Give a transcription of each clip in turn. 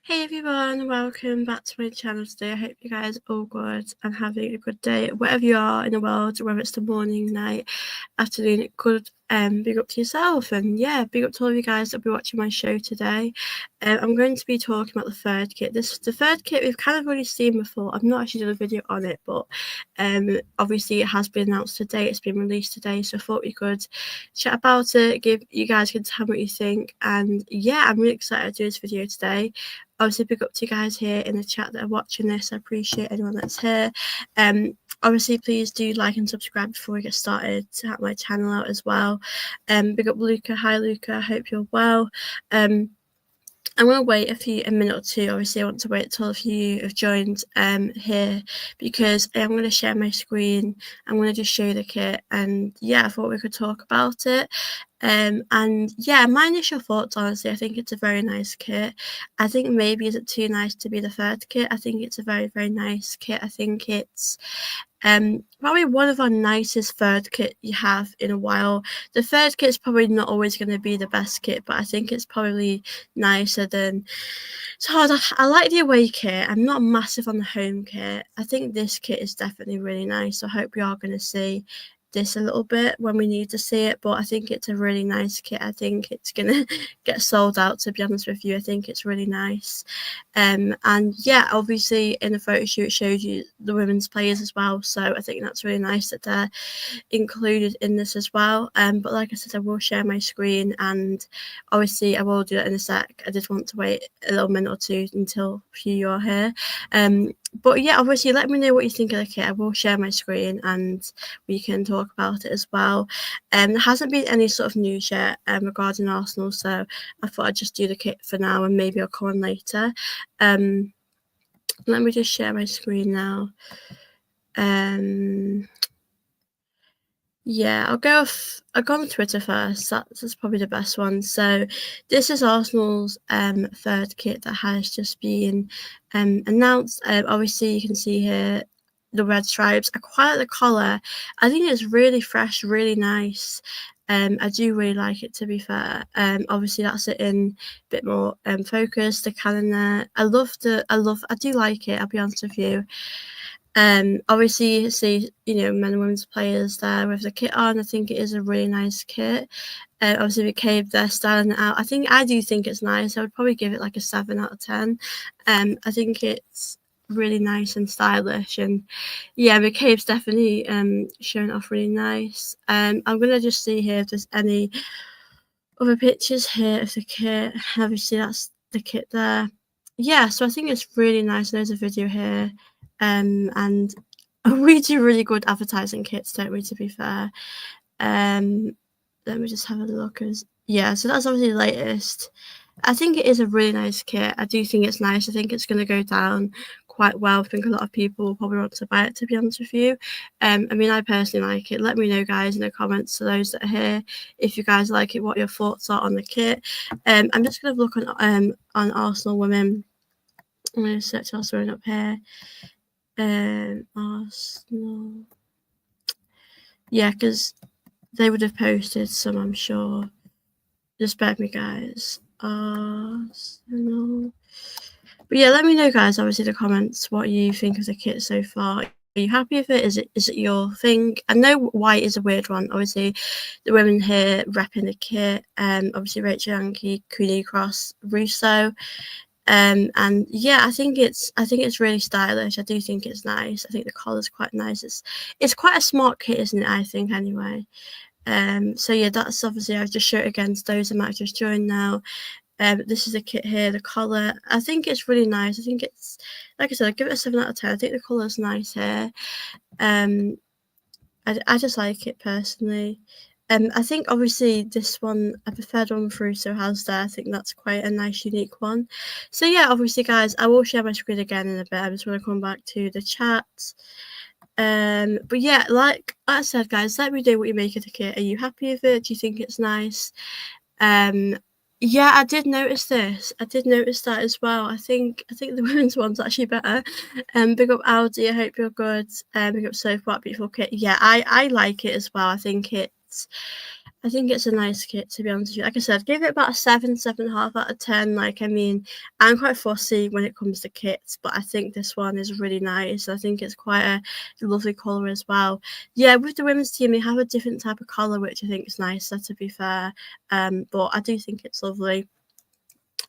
Hey everyone, welcome back to my channel today. I hope you guys are all good and having a good day wherever you are in the world, whether it's the morning, night, afternoon. It could big up to yourself, and yeah, big up to all of you guys that'll be watching my show today. I'm going to be talking about the third kit. The third kit we've kind of already seen before. I've not actually done a video on it, but obviously it has been announced today. It's been released today, so I thought we could chat about it, give you guys can tell me what you think, and yeah, I'm really excited to do this video today. Obviously, big up to you guys here in the chat that are watching this. I appreciate anyone that's here. Obviously, please do like and subscribe before we get started to help my channel out as well. Big up Luca. Hi Luca, I hope you're well. I'm going to wait a minute or two. Obviously, I want to wait till a few have joined here because I'm going to share my screen. I'm going to just show you the kit, and yeah, I thought we could talk about it. And yeah, my initial thoughts, honestly, I think it's a very nice kit. I think maybe is it too nice to be the third kit? I think it's a very, very nice kit. I think it's probably one of our nicest third kit you have in a while. The third kit is probably not always going to be the best kit, but I think it's probably nicer than. It's hard. I like the away kit. I'm not massive on the home kit. I think this kit is definitely really nice. I hope we are going to see this a little bit when we need to see it, but I think it's a really nice kit. I think it's gonna get sold out, to be honest with you. I think it's really nice. And yeah, obviously in the photo shoot it showed you the women's players as well, so I think that's really nice that they're included in this as well. But like I said, I will share my screen, and obviously I will do that in a sec. I just want to wait a little minute or two until a few you are here. But yeah, obviously let me know what you think of the kit. I will share my screen and we can talk about it as well. There hasn't been any sort of news yet regarding Arsenal, so I thought I'd just do the kit for now and maybe I'll come on later. Let me just share my screen now. Yeah, I'll go on Twitter first. That's probably the best one. So this is Arsenal's third kit that has just been announced. Obviously you can see here the red stripes. I quite like the collar. I think it's really fresh, really nice. I do really like it, to be fair. Obviously that's it in a bit more focus, the cannon there. I do like it, I'll be honest with you. Obviously you see, men and women's players there with the kit on. I think it is a really nice kit. Obviously with Cabe there styling it out. I do think it's nice. I would probably give it like a 7 out of 10. I think it's really nice and stylish, and yeah, McCabe's definitely showing off really nice. I'm gonna just see here if there's any other pictures here of the kit. Obviously that's the kit there. Yeah, so I think it's really nice. There's a video here, and we do really good advertising kits, don't we, to be fair. Let me just have a look. Yeah, so that's obviously the latest. I think it is a really nice kit. I do think it's nice. I think it's going to go down quite well. I think a lot of people will probably want to buy it, to be honest with you. I mean, I personally like it. Let me know, guys, in the comments, to those that are here, if you guys like it, what your thoughts are on the kit. I'm just going to look on Arsenal women. I'm going to search Arsenal up here. Arsenal. Yeah, because they would have posted some, I'm sure. Just bear with me, guys. Arsenal. But yeah, let me know, guys, obviously in the comments, what you think of the kit so far. Are you happy with it? Is it your thing? I know white is a weird one. Obviously, the women here repping the kit. Obviously Rachel Yankee, Queenie Cross, Russo. And yeah, I think it's really stylish. I do think it's nice. I think the collar's quite nice. It's quite a smart kit, isn't it? I think anyway. So yeah, that's obviously, I've just showed it against those that might just join now. This is a kit here, the collar. I think it's really nice. I think it's, like I said, I'd give it a 7 out of 10. I think the collar's nice here. I just like it personally. I think obviously this one, I preferred one through So House there. I think that's quite a nice, unique one. So yeah, obviously, guys, I will share my screen again in a bit. I just want to come back to the chat. But yeah, like I said, guys, let me know what you make of the kit. Are you happy with it? Do you think it's nice? Yeah, I did notice this. I did notice that as well. I think the women's one's actually better. Big up Audi. I hope you're good. Big up So Far, beautiful kit. Yeah, I like it as well. I think I think it's a nice kit, to be honest with you. Like I said, give it about a 7, 7.5 out of 10. Like, I mean, I'm quite fussy when it comes to kits, but I think this one is really nice. I think it's quite a lovely colour as well. Yeah, with the women's team, they have a different type of collar, which I think is nicer, to be fair. But I do think it's lovely.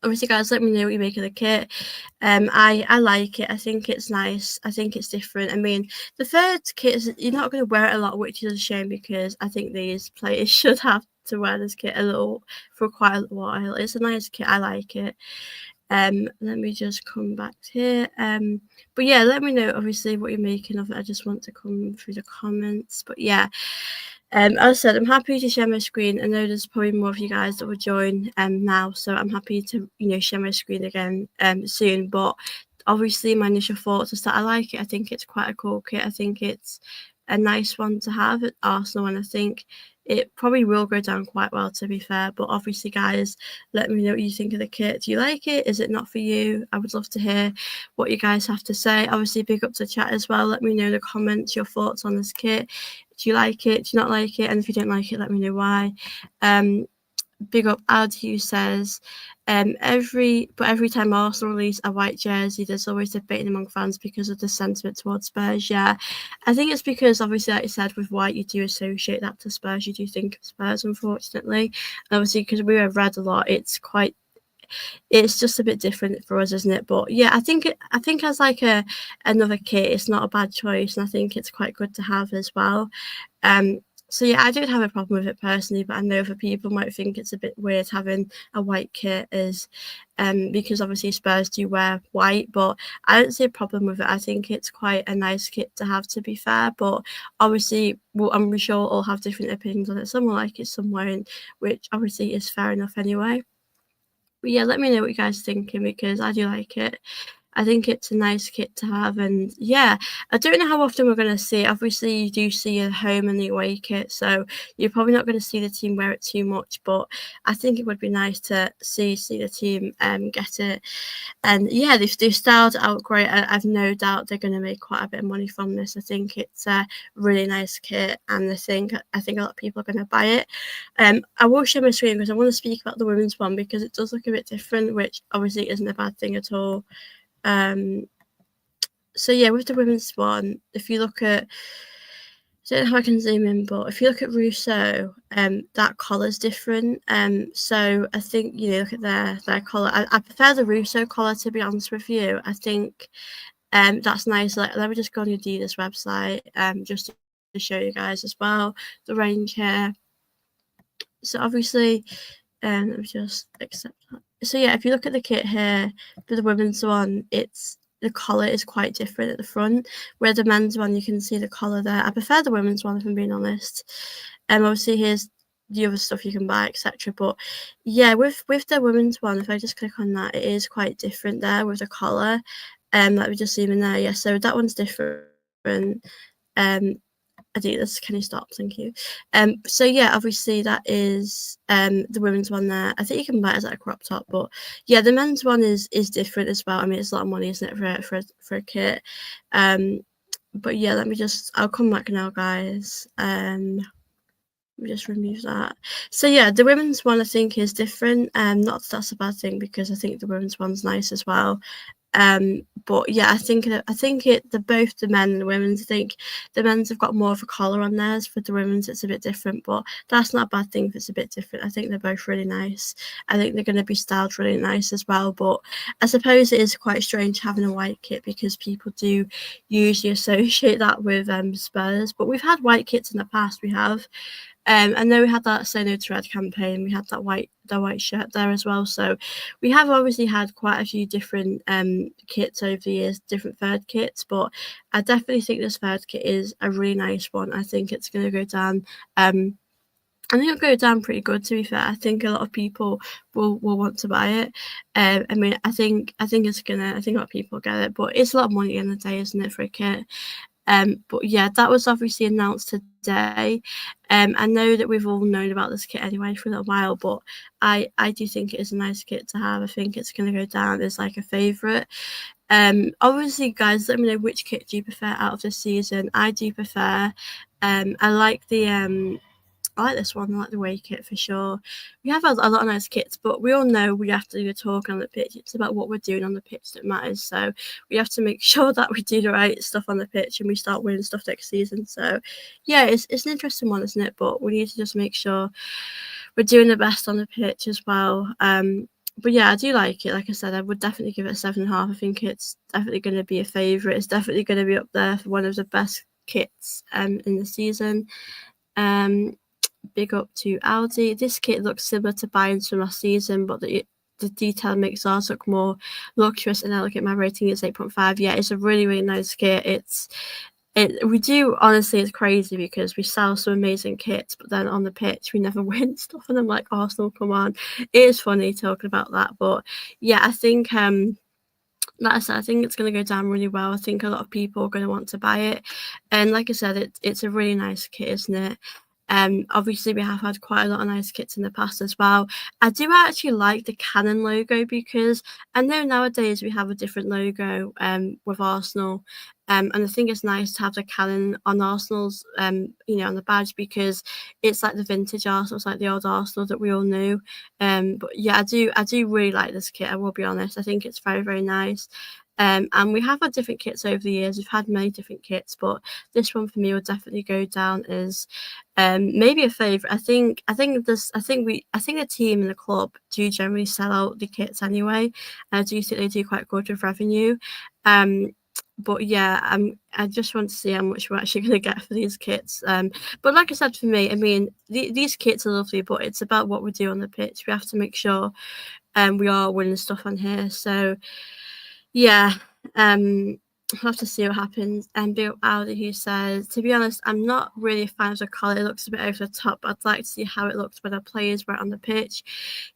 Obviously, guys, let me know what you make of the kit. I like it. I think it's nice. I think it's different. I mean, the third kit is, you're not going to wear it a lot, which is a shame, because I think these players should have to wear this kit for quite a while. It's a nice kit. I like it. Let me just come back here. But yeah, let me know obviously what you're making of it. I just want to come through the comments. But yeah, as I said, I'm happy to share my screen. I know there's probably more of you guys that will join now, so I'm happy to share my screen again soon. But obviously, my initial thoughts is that I like it. I think it's quite a cool kit. I think it's a nice one to have at Arsenal, and I think it probably will go down quite well, to be fair. But obviously, guys, let me know what you think of the kit. Do you like it? Is it not for you? I would love to hear what you guys have to say. Obviously, big up to chat as well. Let me know in the comments your thoughts on this kit. Do you like it? Do you not like it? And if you don't like it, let me know why. Big up Ad, who says, every time Arsenal release a white jersey, there's always debate among fans because of the sentiment towards Spurs. Yeah, I think it's because, obviously, like you said, with white, you do associate that to Spurs. You do think of Spurs, unfortunately. And obviously, because we have red a lot, it's just a bit different for us, isn't it? But yeah, I think as like another kit, it's not a bad choice, and I think it's quite good to have as well. So yeah, I don't have a problem with it personally, but I know other people might think it's a bit weird having a white kit, because obviously Spurs do wear white, but I don't see a problem with it. I think it's quite a nice kit to have, to be fair. But obviously, I'm sure we'll all have different opinions on it. Some will like it, some won't, which obviously is fair enough anyway. But yeah, let me know what you guys are thinking, because I do like it. I think it's a nice kit to have, and yeah, I don't know how often we're going to see it. Obviously, you do see a home and the away kit, so you're probably not going to see the team wear it too much, but I think it would be nice to see the team get it. And yeah, they've styled it out great. I've no doubt they're going to make quite a bit of money from this. I think it's a really nice kit, and I think a lot of people are going to buy it. I will share my screen because I want to speak about the women's one, because it does look a bit different, which obviously isn't a bad thing at all. So yeah, with the women's one, if you look at, I don't know how I can zoom in, but if you look at Rousseau, that collar's different. So I think, look at their collar. I prefer the Rousseau collar, to be honest with you. I think that's nice. Like, let me just go on your Adidas website, just to show you guys as well the range here. So obviously, let me just accept that. So yeah, if you look at the kit here for the women's one, the collar is quite different at the front, where the men's one, you can see the collar there. I prefer the women's one, if I'm being honest. Obviously here's the other stuff you can buy, etc. But yeah, with the women's one, if I just click on that, it is quite different there with the collar. Let me just zoom in there. Yeah, so that one's different. Adidas, can you stop? Thank you. So yeah, obviously that is the women's one there. I think you can buy it as like a crop top, but yeah, the men's one is different as well. I mean, it's a lot of money, isn't it, for a kit? But yeah, I'll come back now, guys. Let me just remove that. So yeah, the women's one I think is different. Not that that's a bad thing, because I think the women's one's nice as well. But yeah, I think both the men and the women's. I think the men's have got more of a collar on theirs. For the women's, it's a bit different, but that's not a bad thing if it's a bit different. I think they're both really nice. I think they're going to be styled really nice as well. But I suppose it is quite strange having a white kit, because people do usually associate that with Spurs. But we've had white kits in the past. We have. I know we had that Say No to Red campaign. We had that white shirt there as well. So we have obviously had quite a few different kits over the years, different third kits. But I definitely think this third kit is a really nice one. I think it's going to go down. I think it'll go down pretty good, to be fair. I think a lot of people will want to buy it. I mean, I think a lot of people get it, but it's a lot of money in the day, isn't it, for a kit? But yeah, that was obviously announced today. I know that we've all known about this kit anyway for a little while, but I do think it is a nice kit to have. I think it's going to go down as like a favourite. Obviously, guys, let me know which kit do you prefer out of this season. I do prefer. I like the I like this one. I like the away kit for sure. We have a lot of nice kits, but we all know we have to do the talk on the pitch. It's about what we're doing on the pitch that matters. So we have to make sure that we do the right stuff on the pitch and we start winning stuff next season. So yeah, it's an interesting one, isn't it? But we need to just make sure we're doing the best on the pitch as well. But yeah, I do like it. Like I said, I would definitely give it a 7.5. I think it's definitely going to be a favourite. It's definitely going to be up there for one of the best kits in the season. Big up to Aldi. This kit looks similar to Bayern's from last season, but the detail makes ours look more luxurious, and I look at my rating, it's 8.5. Yeah, it's a really, really nice kit. We do, honestly, it's crazy because we sell some amazing kits, but then on the pitch we never win stuff, and I'm like, Arsenal, come on. It is funny talking about that, but yeah, I think like I said, I think it's going to go down really well. I think a lot of people are going to want to buy it, and like I said, it's a really nice kit, isn't it? Obviously we have had quite a lot of nice kits in the past as well. I do actually like the Canon logo because I know nowadays we have a different logo with Arsenal, and I think it's nice to have the Canon on Arsenal's on the badge, because it's like the vintage Arsenal, it's like the old Arsenal that we all knew. But yeah, I do really like this kit, I will be honest. I think it's very, very nice. And we have had different kits over the years. We've had many different kits, but this one for me will definitely go down as maybe a favourite. I think the team and the club do generally sell out the kits anyway. I do think they do quite good with revenue. But yeah, I just want to see how much we're actually going to get for these kits. But like I said, for me, I mean, these kits are lovely, but it's about what we do on the pitch. We have to make sure we are winning stuff on here. So yeah, I'll have to see what happens. And Bill Aldi, who says, to be honest, I'm not really a fan of the colour. It looks a bit over the top. I'd like to see how it looks when the players were on the pitch.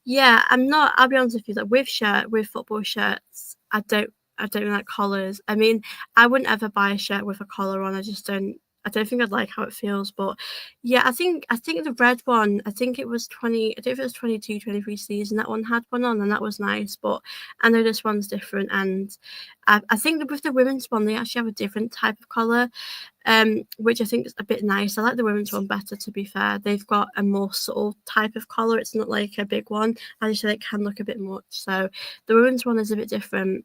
Yeah, I'll be honest with you, that with football shirts, I don't like collars. I mean, I wouldn't ever buy a shirt with a collar on. I don't think I'd like how it feels. But yeah, I think the red one, I think it was 20, I don't know if it was 22, 23 season, that one had one on, and that was nice. But I know this one's different, and I think that with the women's one, they actually have a different type of collar, which I think is a bit nice. I like the women's one better, to be fair. They've got a more subtle type of collar. It's not like a big one. As you said, it can look a bit much. So the women's one is a bit different.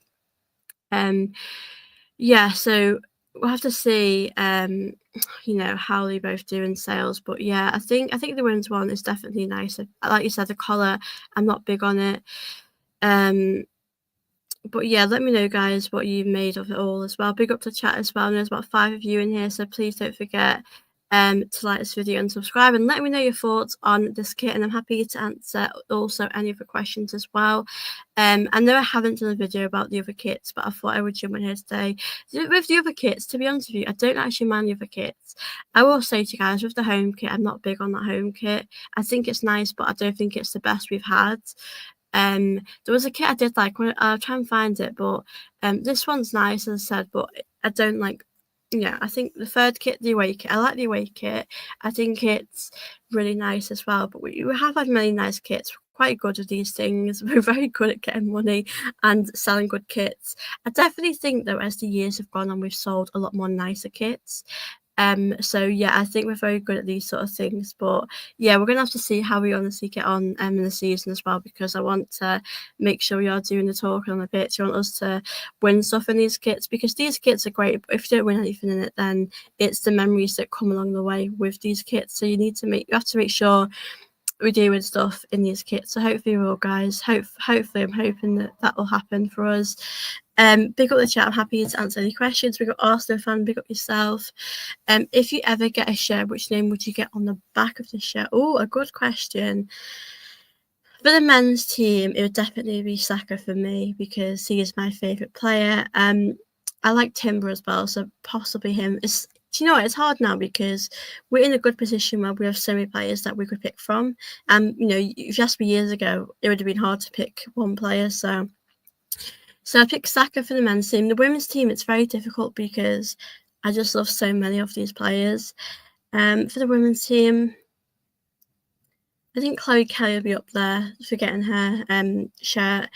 Yeah, so we'll have to see, how they both do in sales. But yeah, I think the women's one is definitely nice. Like you said, the collar, I'm not big on it. But yeah, let me know, guys, what you've made of it all as well. Big up to chat as well. There's about 5 of you in here, so please don't forget to like this video and subscribe, and let me know your thoughts on this kit, and I'm happy to answer also any other questions as well. I know I haven't done a video about the other kits, but I thought I would jump in here today. With the other kits, to be honest with you, I don't actually mind the other kits. I will say to you guys, with the home kit, I'm not big on that home kit. I think it's nice, but I don't think it's the best we've had. There was a kit I did like. I'll try and find it, but this one's nice, as I said, but I don't like. Yeah, I think the third kit, the away kit, I like the away kit. I think it's really nice as well. But we have had many nice kits. We're quite good at these things. We're very good at getting money and selling good kits. I definitely think, though, as the years have gone on, we've sold a lot more nicer kits. So yeah, I think we're very good at these sort of things. But yeah, we're gonna have to see how we honestly get on in the season as well, because I want to make sure we are doing the talking on the pitch. I want us to win stuff in these kits, because these kits are great, but if you don't win anything in it, then it's the memories that come along the way with these kits. So you have to make sure we do win stuff in these kits. So hopefully we will, guys. Hopefully I'm hoping that will happen for us. Big up the chat. I'm happy to answer any questions. We've got Arsenal fan. Big up yourself. If you ever get a shirt, which name would you get on the back of the shirt? Oh, a good question. For the men's team, it would definitely be Saka for me, because he is my favourite player. I like Timber as well, so possibly him. Do you know what? It's hard now because we're in a good position where we have so many players that we could pick from. If you asked me years ago, it would have been hard to pick one player. So I picked Saka for the men's team. The women's team, it's very difficult because I just love so many of these players. For the women's team, I think Chloe Kelly will be up there for getting her shirt.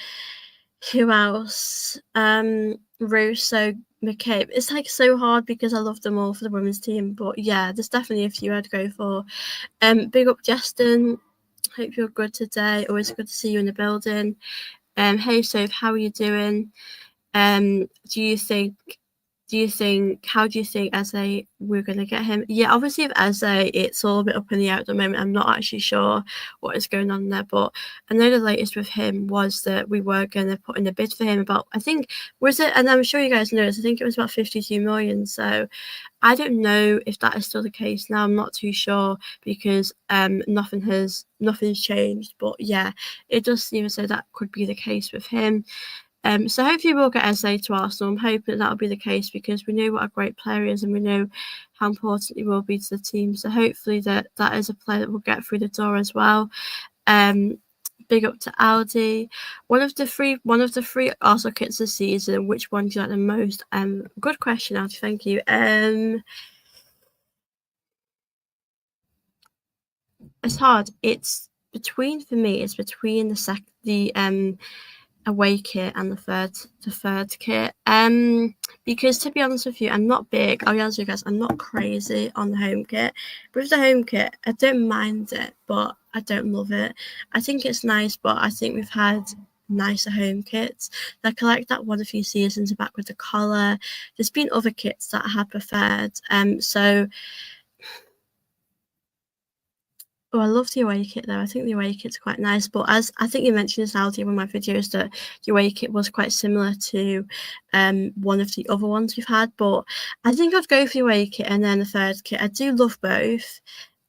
Who else? Rose. So McCabe. It's like so hard because I love them all for the women's team, but yeah, there's definitely a few I'd go for. Big up Justin. Hope you're good today. Always good to see you in the building. Hey Soph, how are you doing? Do you think how do you think Eze we're gonna get him? Yeah, obviously with Eze, it's all a bit up in the air at the moment. I'm not actually sure what is going on there, but I know the latest with him was that we were gonna put in a bid for him about, I think, was it, and I'm sure you guys know this, I think it was about 52 million. So I don't know if that is still the case now. I'm not too sure because nothing's changed. But yeah, it does seem as though that could be the case with him. So hopefully we'll get Eze to Arsenal. I'm hoping that'll be the case because we know what a great player he is and we know how important he will be to the team. So hopefully that is a player that will get through the door as well. Big up to Aldi. One of the three Arsenal kits this season, which one do you like the most? Good question, Aldi. Thank you. It's hard. It's between the away kit and the third kit. Because to be honest with you, I'm not big. I'll be honest with you guys, I'm not crazy on the home kit. With the home kit, I don't mind it, but I don't love it. I think it's nice, but I think we've had nicer home kits. Like I like that one a few seasons back with the collar. There's been other kits that I have preferred. So oh, I love the away kit though. I think the away kit's quite nice. But as I think you mentioned this out in one of my videos, that the away kit was quite similar to one of the other ones we've had. But I think I'd go for the away kit and then the third kit. I do love both.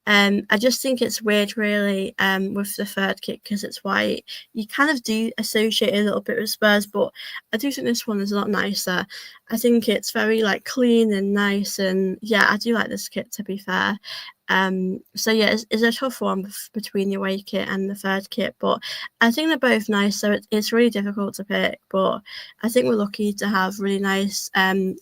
I just think it's weird, really, with the third kit because it's white. You kind of do associate a little bit with Spurs, but I do think this one is a lot nicer. I think it's very like clean and nice, and yeah, I do like this kit to be fair. So yeah, it's a tough one between the away kit and the third kit, but I think they're both nice, so it's really difficult to pick. But I think we're lucky to have really nice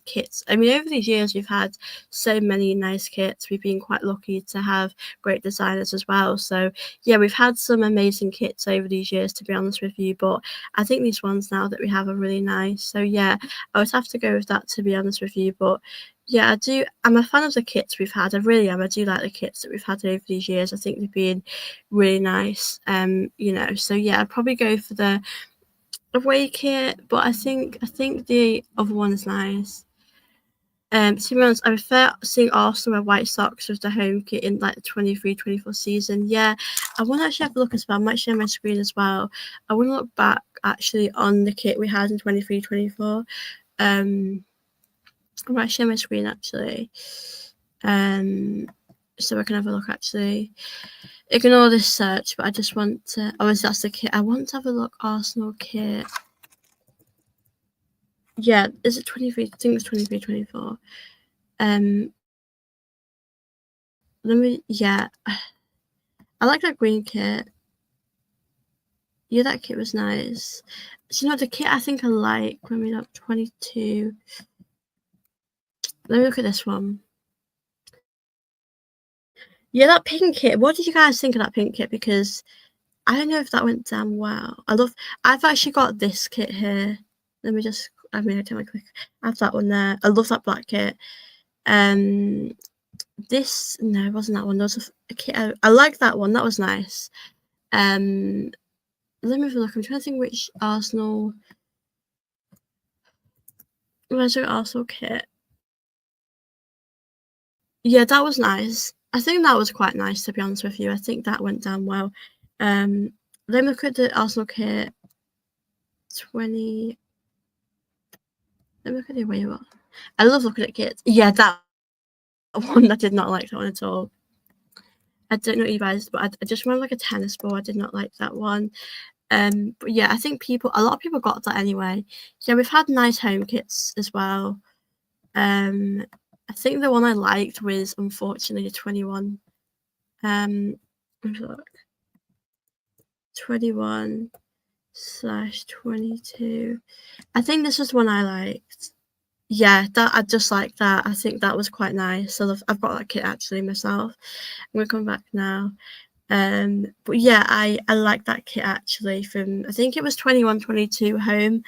kits. I mean, over these years we've had so many nice kits. We've been quite lucky to have great designers as well. So yeah, we've had some amazing kits over these years, to be honest with you. But I think these ones now that we have are really nice. So yeah, I would have to go with that, to be honest with you. But yeah, I do. I'm a fan of the kits we've had. I really am. I do like the kits that we've had over these years. I think they've been really nice. So yeah, I'd probably go for the away kit, but I think the other one is nice. To be honest, I prefer seeing Arsenal wear white socks with the home kit in like the 23-24 season. Yeah, I want to actually have a look as well. I might share my screen as well. I want to look back actually on the kit we had in 23-24. I might share my screen actually. So I can have a look actually. Ignore this search, but I just want to. Oh, that's the kit. I want to have a look. Arsenal kit. Yeah, is it 23? I think it's 23-24. Yeah. I like that green kit. Yeah, that kit was nice. So, the kit I think I like when we look 22. Let me look at this one. Yeah, that pink kit. What did you guys think of that pink kit? Because I don't know if that went down well. I've actually got this kit here. Let me just, I don't want to click. I have that one there. I love that black kit. No, it wasn't that one. There was a kit. I like that one. That was nice. Let me have a look. I'm trying to think which Arsenal. Where's your Arsenal kit? Yeah, that was nice. I think that was quite nice, to be honest with you. I think that went down well. Let me look at the Arsenal kit. 20. Let me look at the away one. I love looking at kits. Yeah, that one. I did not like that one at all. I don't know what you guys, but I just wanted like a tennis ball. I did not like that one. But yeah, I think a lot of people got that anyway. Yeah, we've had nice home kits as well. I think the one I liked was unfortunately the 21. Look. 21/22. I think this was the one I liked. Yeah, that I just like that. I think that was quite nice. So I've got that kit actually myself. I'm gonna come back now. But yeah, I like that kit actually from, I think it was 21/22 home.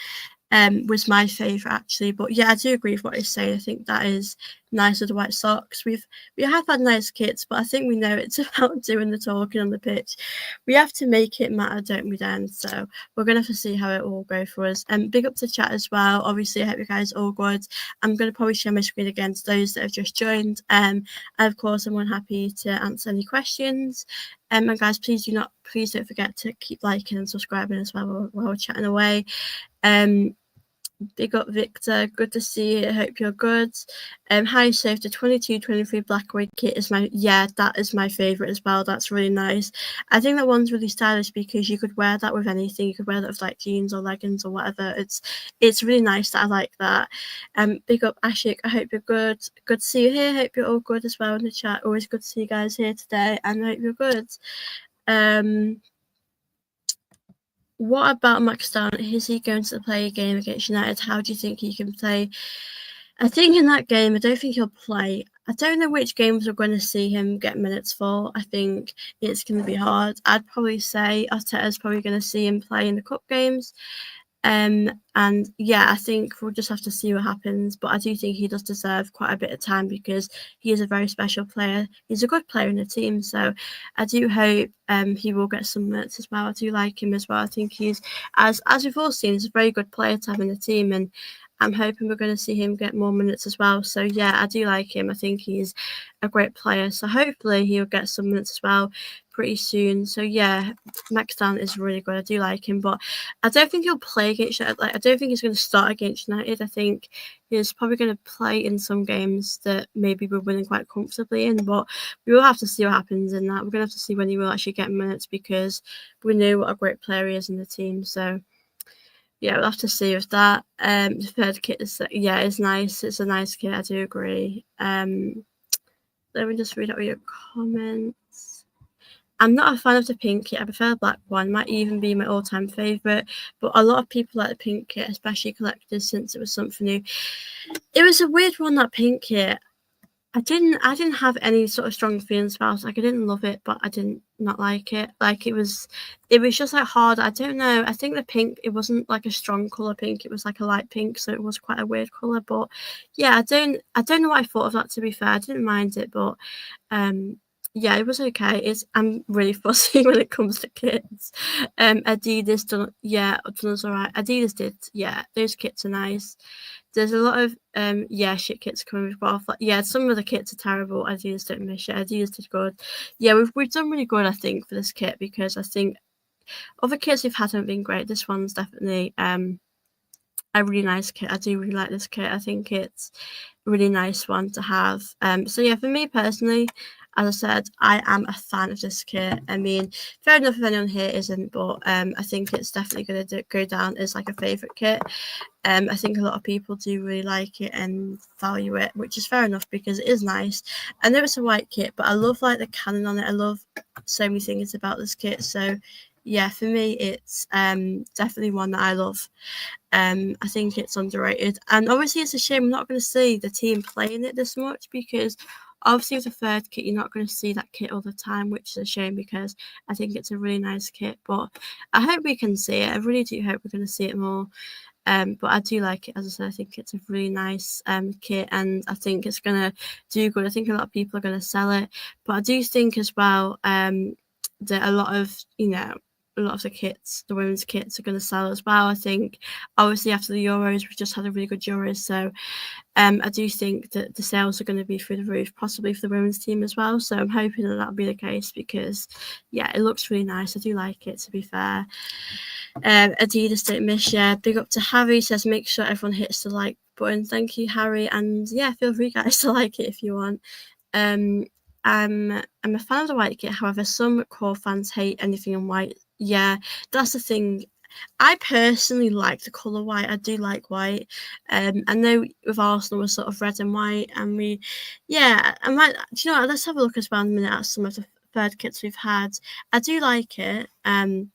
was my favourite actually. But yeah, I do agree with what he's saying. I think that is nice with the white socks. We have had nice kits, but I think we know it's about doing the talking on the pitch. We have to make it matter, don't we, Dan? So we're gonna have to see how it all goes for us. And big up to chat as well. Obviously, I hope you guys are all good. I'm gonna probably share my screen again to those that have just joined. And of course, I'm happy to answer any questions. And guys, please don't forget to keep liking and subscribing as well while we're chatting away. Big up Victor, good to see you. I hope you're good. Hi Safe, the 22-23 black white kit is that is my favourite as well. That's really nice. I think that one's really stylish because you could wear that with anything. You could wear that with like jeans or leggings or whatever. It's really nice that I like that. Big up Ashik, I hope you're good. Good to see you here. Hope you're all good as well in the chat. Always good to see you guys here today, and I hope you're good. What about Max Down? Is he going to play a game against United? How do you think he can play? I think in that game, I don't think he'll play. I don't know which games we're going to see him get minutes for. I think it's going to be hard. I'd probably say Arteta's probably going to see him play in the cup games. And yeah, I think we'll just have to see what happens. But I do think he does deserve quite a bit of time because he is a very special player. He's a good player in the team. So I do hope he will get some minutes as well. I do like him as well. I think he's, as we've all seen, he's a very good player to have in the team. And I'm hoping we're going to see him get more minutes as well. So yeah, I do like him. I think he's a great player. So hopefully he'll get some minutes as well pretty soon. So yeah, Max Down is really good. I do like him, but I don't think he'll play against United. Like, I don't think he's going to start against United. I think he's probably going to play in some games that maybe we're winning quite comfortably in, but we will have to see what happens in that. We're going to have to see when he will actually get minutes because we know what a great player he is in the team. So yeah, we'll have to see with that. The third kit is nice. It's a nice kit. I do agree. Let me just read out your comments. I'm not a fan of the pink kit. I prefer the black one. Might even be my all-time favourite. But a lot of people like the pink kit, especially collectors, since it was something new. It was a weird one, that pink kit. I didn't have any sort of strong feelings about it. Like, I didn't love it, but I didn't not like it. Like, it was just like hard. I don't know. I think the pink, it wasn't like a strong colour pink. It was like a light pink, so it was quite a weird colour. But yeah, I don't know what I thought of that, to be fair. I didn't mind it, but yeah, it was okay. I'm really fussy when it comes to kits. Adidas done us alright. Adidas did, yeah, those kits are nice. There's a lot of shit kits coming off. Yeah, some of the kits are terrible. Adidas don't miss it. Adidas did good. Yeah, we've done really good, I think, for this kit, because I think other kits we've had haven't been great. This one's definitely a really nice kit. I do really like this kit. I think it's a really nice one to have. So yeah, for me personally, as I said, I am a fan of this kit. I mean, fair enough if anyone here isn't, but I think it's definitely going to go down as like a favourite kit. I think a lot of people do really like it and value it, which is fair enough because it is nice. I know it's a white kit, but I love like the cannon on it. I love so many things about this kit. So yeah, for me, it's definitely one that I love. I think it's underrated, and obviously it's a shame we're not going to see the team playing it this much, because obviously with the third kit you're not going to see that kit all the time, which is a shame because I think it's a really nice kit. But I hope we can see it. I really do hope we're going to see it more. But I do like it. As I said, I think it's a really nice kit, and I think it's going to do good. I think a lot of people are going to sell it, but I do think as well that a lot of the kits, the women's kits, are going to sell as well. I think obviously after the Euros, we just had a really good Euros, so I do think that the sales are going to be through the roof, possibly for the women's team as well. So I'm hoping that that'll be the case, because yeah, it looks really nice. I do like it, to be fair. Adidas don't miss. Yeah, big up to Harry, says make sure everyone hits the like button. Thank you, Harry, and yeah, feel free guys to like it if you want. I'm a fan of the white kit. However, some core fans hate anything in white. Yeah, that's the thing. I personally like the colour white. I do like white. I know with Arsenal we're sort of red and white, and do you know what, let's have a look as well in a minute at some of the third kits we've had. I do like it. And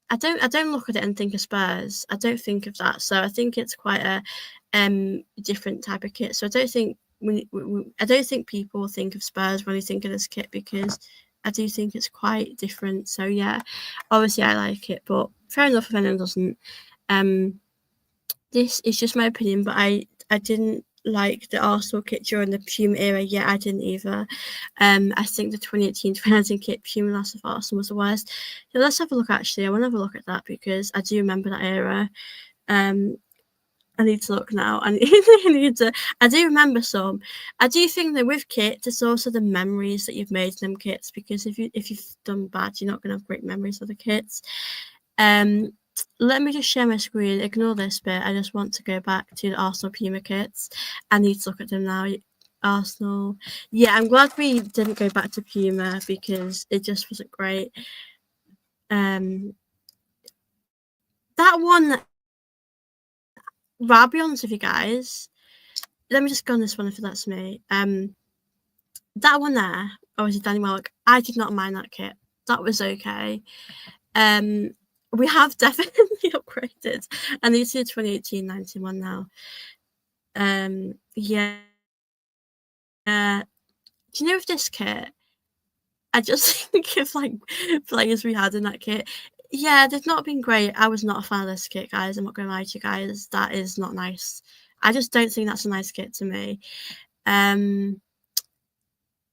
I don't look at it and think of Spurs. I don't think of that. So I think it's quite a different type of kit. So I don't think people think of Spurs when they think of this kit, because I do think it's quite different. So yeah, obviously I like it, but fair enough if anyone doesn't. this is just my opinion, but I didn't like the Arsenal kit during the Puma era. Yeah, I didn't either. I think the 2018-2019 kit, Puma Last of Arsenal, was the worst. So let's have a look. Actually, I want to have a look at that because I do remember that era. I need to look now. I do remember some. I do think that with kits, it's also the memories that you've made in them kits, because if you've done bad, you're not going to have great memories of the kits. Let me just share my screen. Ignore this bit. I just want to go back to the Arsenal Puma kits. I need to look at them now. Arsenal. Yeah, I'm glad we didn't go back to Puma because it just wasn't great. That one, I'll be honest with you guys. Let me just go on this one if that's me. That one there, obviously Danny Welbeck, I did not mind that kit. That was okay. We have definitely upgraded. I need to do 2018-19 one now. Yeah. Do you know with this kit, I just think of like players we had in that kit. Yeah, they've not been great. I was not a fan of this kit, guys. I'm not going to lie to you guys. That is not nice. I just don't think that's a nice kit to me.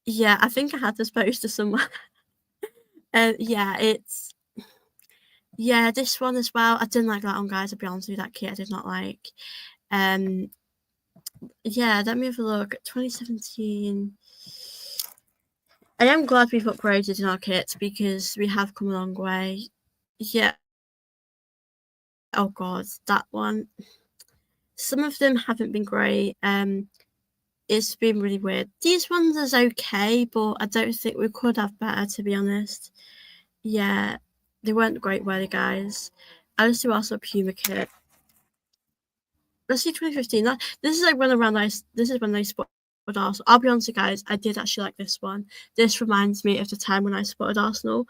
Yeah, I think I had this poster somewhere. Yeah, this one as well. I didn't like that one, guys. I'll be honest with you, that kit I did not like. Yeah, let me have a look. 2017. I am glad we've upgraded in our kits because we have come a long way. Yeah. Oh god, that one. Some of them haven't been great. It's been really weird. These ones is okay, but I don't think we could have better, to be honest. Yeah, they weren't great, were they, guys? Let's do also Puma kit. Let's see 2015. This is like this is when they spotted Arsenal. I'll be honest with you guys, I did actually like this one. This reminds me of the time when I spotted Arsenal.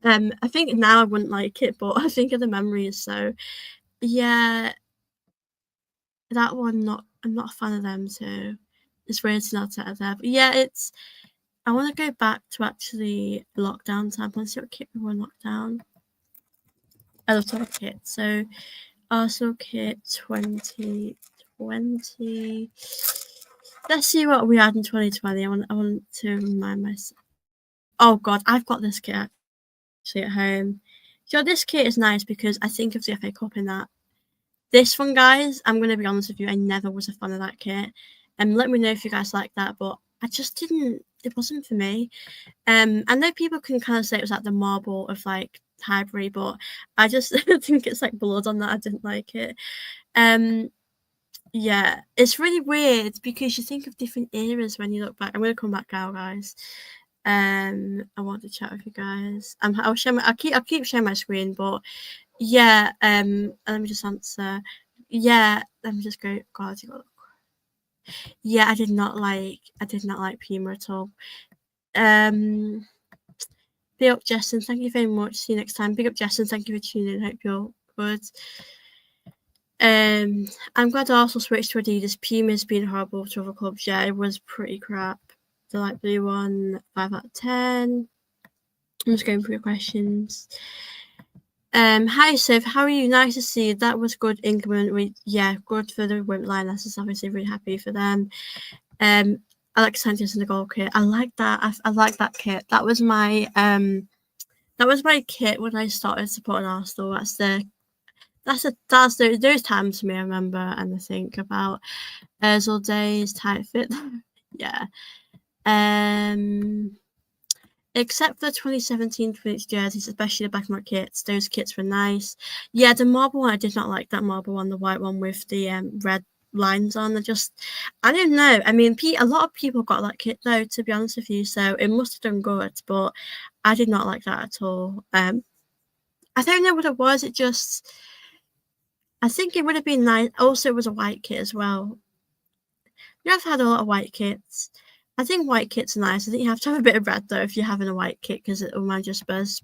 I think now I wouldn't like it, but I think of the memories. So yeah, that one I'm not a fan of them too. It's weird to not out there. But yeah, I want to go back to actually lockdown time. Let's see what kit we were on lockdown. I love to have a kit. So Arsenal kit 2020. Let's see what we had in 2020. I want to remind myself. Oh god, I've got this kit actually at home. So this kit is nice because I think of the FA Cup in that. This one, guys, I'm going to be honest with you, I never was a fan of that kit. And let me know if you guys like that, but I just didn't, it wasn't for me. I know people can kind of say it was like the marble of like Highbury, but I just think it's like blood on that. I didn't like it. Yeah, it's really weird because you think of different eras when you look back. I'm going to come back now, guys. I want to chat with you guys. I'll keep sharing my screen, but yeah, let me just answer. Yeah, let me just go. God, you got. Yeah, I did not like Puma at all. Big up, Justin. Thank you very much. See you next time. Big up, Justin. Thank you for tuning in. Hope you're good. I'm glad Arsenal switched to Adidas. Puma's been horrible to other clubs. Yeah, it was pretty crap. The light blue one, 5 out of 10. I'm just going through your questions. Hi Siv, how are you? Nice to see you. That was good increment. Yeah, good for the women line. That's obviously really happy for them. Alex Sanchez in the goal kit. I like that. I like that kit. That was my kit when I started supporting Arsenal. Those times for me I remember and I think about Ozil days, tight fit. Yeah. Except for the 2017 jerseys, especially the Beckham kits, those kits were nice. Yeah, the marble one, I did not like that marble one, the white one with the red lines on. I don't know. I mean, a lot of people got that kit though, to be honest with you, so it must have done good, but I did not like that at all. I don't know what it was. I think it would have been nice. Also, it was a white kit as well. I've had a lot of white kits. I think white kits are nice. I think you have to have a bit of red though if you're having a white kit because it reminds you of Spurs.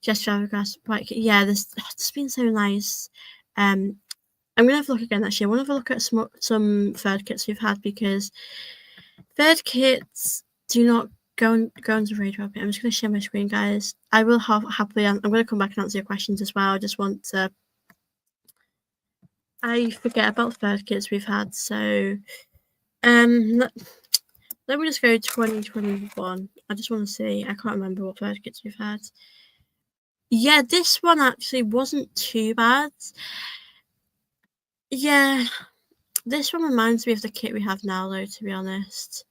Just Fabregas white kit. Yeah, this has been so nice. I'm gonna have a look again actually. I want to have a look at some third kits we've had because third kits do not go onto radar. I'm just gonna share my screen, guys. I will happily. I'm gonna come back and answer your questions as well. I just want to I forget about third kits we've had, so let me just go 2021. I just want to see. I can't remember what third kits we've had. Yeah, this one actually wasn't too bad. Yeah, this one reminds me of the kit we have now, though, to be honest.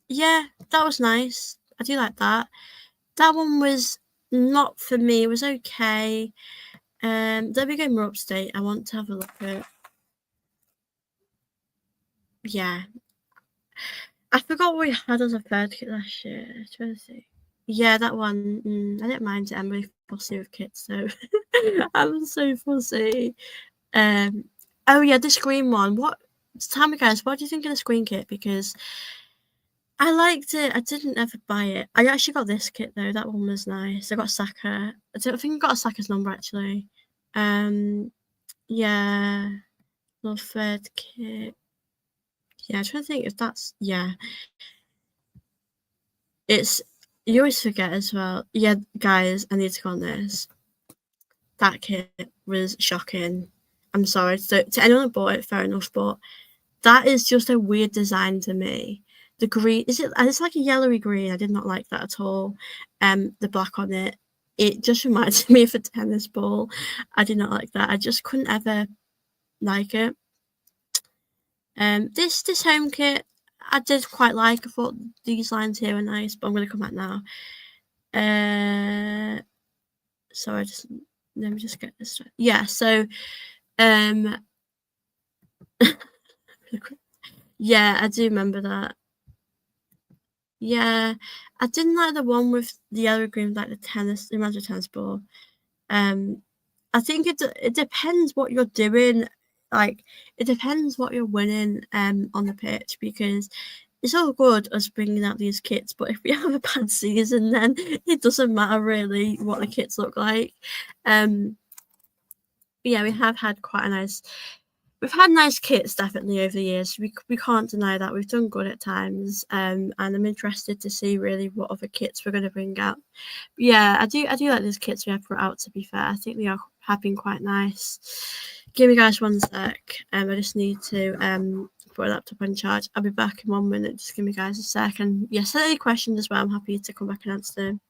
Yeah, that was nice. I do like that. That one was not for me. It was okay. Then we go more upstate. I want to have a look at. Yeah, I forgot what we had as a third kit last year. Trying to see. Yeah, that one. I didn't mind it. I'm really fussy with kits, so I'm so fussy. Oh yeah, this green one. Tell me, guys, what do you think of this green kit? Because I liked it. I didn't ever buy it. I actually got this kit though. That one was nice. I got Saka. I think I got a Saka's number actually. Yeah, the third kit. Yeah, I'm trying to think if that's It's you always forget as well. Yeah, guys, I need to go on this. That kit was shocking. I'm sorry. So to anyone that bought it, fair enough, but that is just a weird design to me. The green it's like a yellowy green. I did not like that at all. The black on it. It just reminds me of a tennis ball. I did not like that. I just couldn't ever like it. This home kit I did quite like. I thought these lines here are nice, but I'm gonna come back now. So let me just get this right. Yeah, so yeah, I do remember that. Yeah, I didn't like the one with the yellow green, like the imagine tennis ball. I think it depends what you're doing. Like it depends what you're winning on the pitch because it's all good us bringing out these kits, but if we have a bad season, then it doesn't matter really what the kits look like. Yeah, we have had we've had nice kits definitely over the years. We can't deny that we've done good at times. And I'm interested to see really what other kits we're going to bring out. Yeah, I do like these kits we have brought out. To be fair, I think they have been quite nice. Give me guys 1 sec. I just need to put a laptop on charge. I'll be back in 1 minute. Just give me guys a sec. And yeah, send any questions as well. I'm happy to come back and answer them.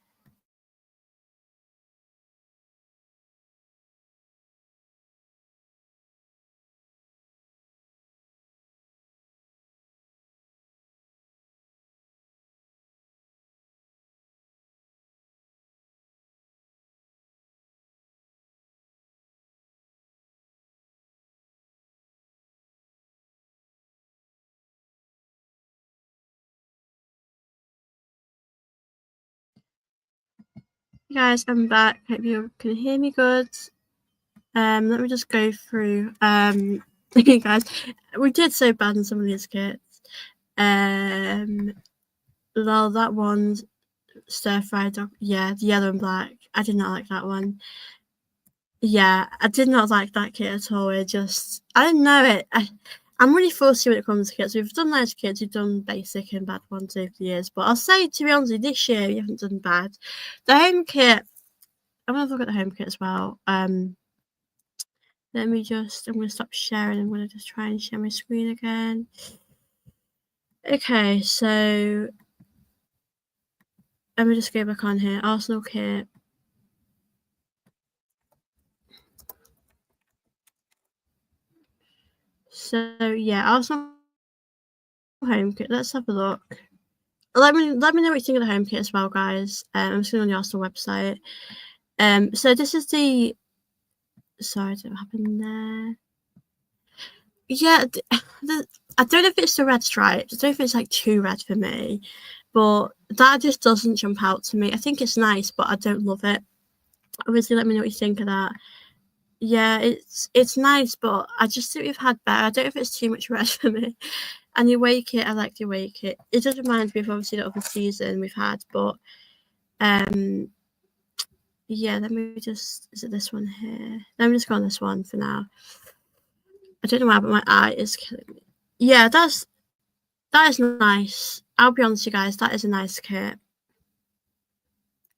Guys, I'm back. Hope you can hear me good. Let me just go through. Guys, we did so bad in some of these kits. Lol, that one's stir fried dog. Yeah, the yellow and black. I did not like that one. Yeah, I did not like that kit at all. I don't know it. I'm really fussy when it comes to kits. We've done nice kits, we've done basic and bad ones over the years. But I'll say, to be honest, this year we haven't done bad. The home kit. I'm gonna look at the home kit as well. I'm going to stop sharing. I'm going to just try and share my screen again. Okay, so let me just go back on here. Arsenal kit. So yeah, Arsenal home kit. Let's have a look. Let me know what you think of the home kit as well, guys. I'm just going on the Arsenal website. So this is the. Sorry, what happened there? Yeah, I don't know if it's the red stripes. I don't know if it's like too red for me, but that just doesn't jump out to me. I think it's nice, but I don't love it. Obviously, let me know what you think of that. Yeah, it's nice, but I just think we've had better. I don't know if it's too much red for me. And the away kit, I like the away kit. It does remind me of obviously the other season we've had, but yeah, let me just. Is it this one here? Let me just go on this one for now. I don't know why, but my eye is killing me. Yeah, that is nice. I'll be honest, you guys, that is a nice kit.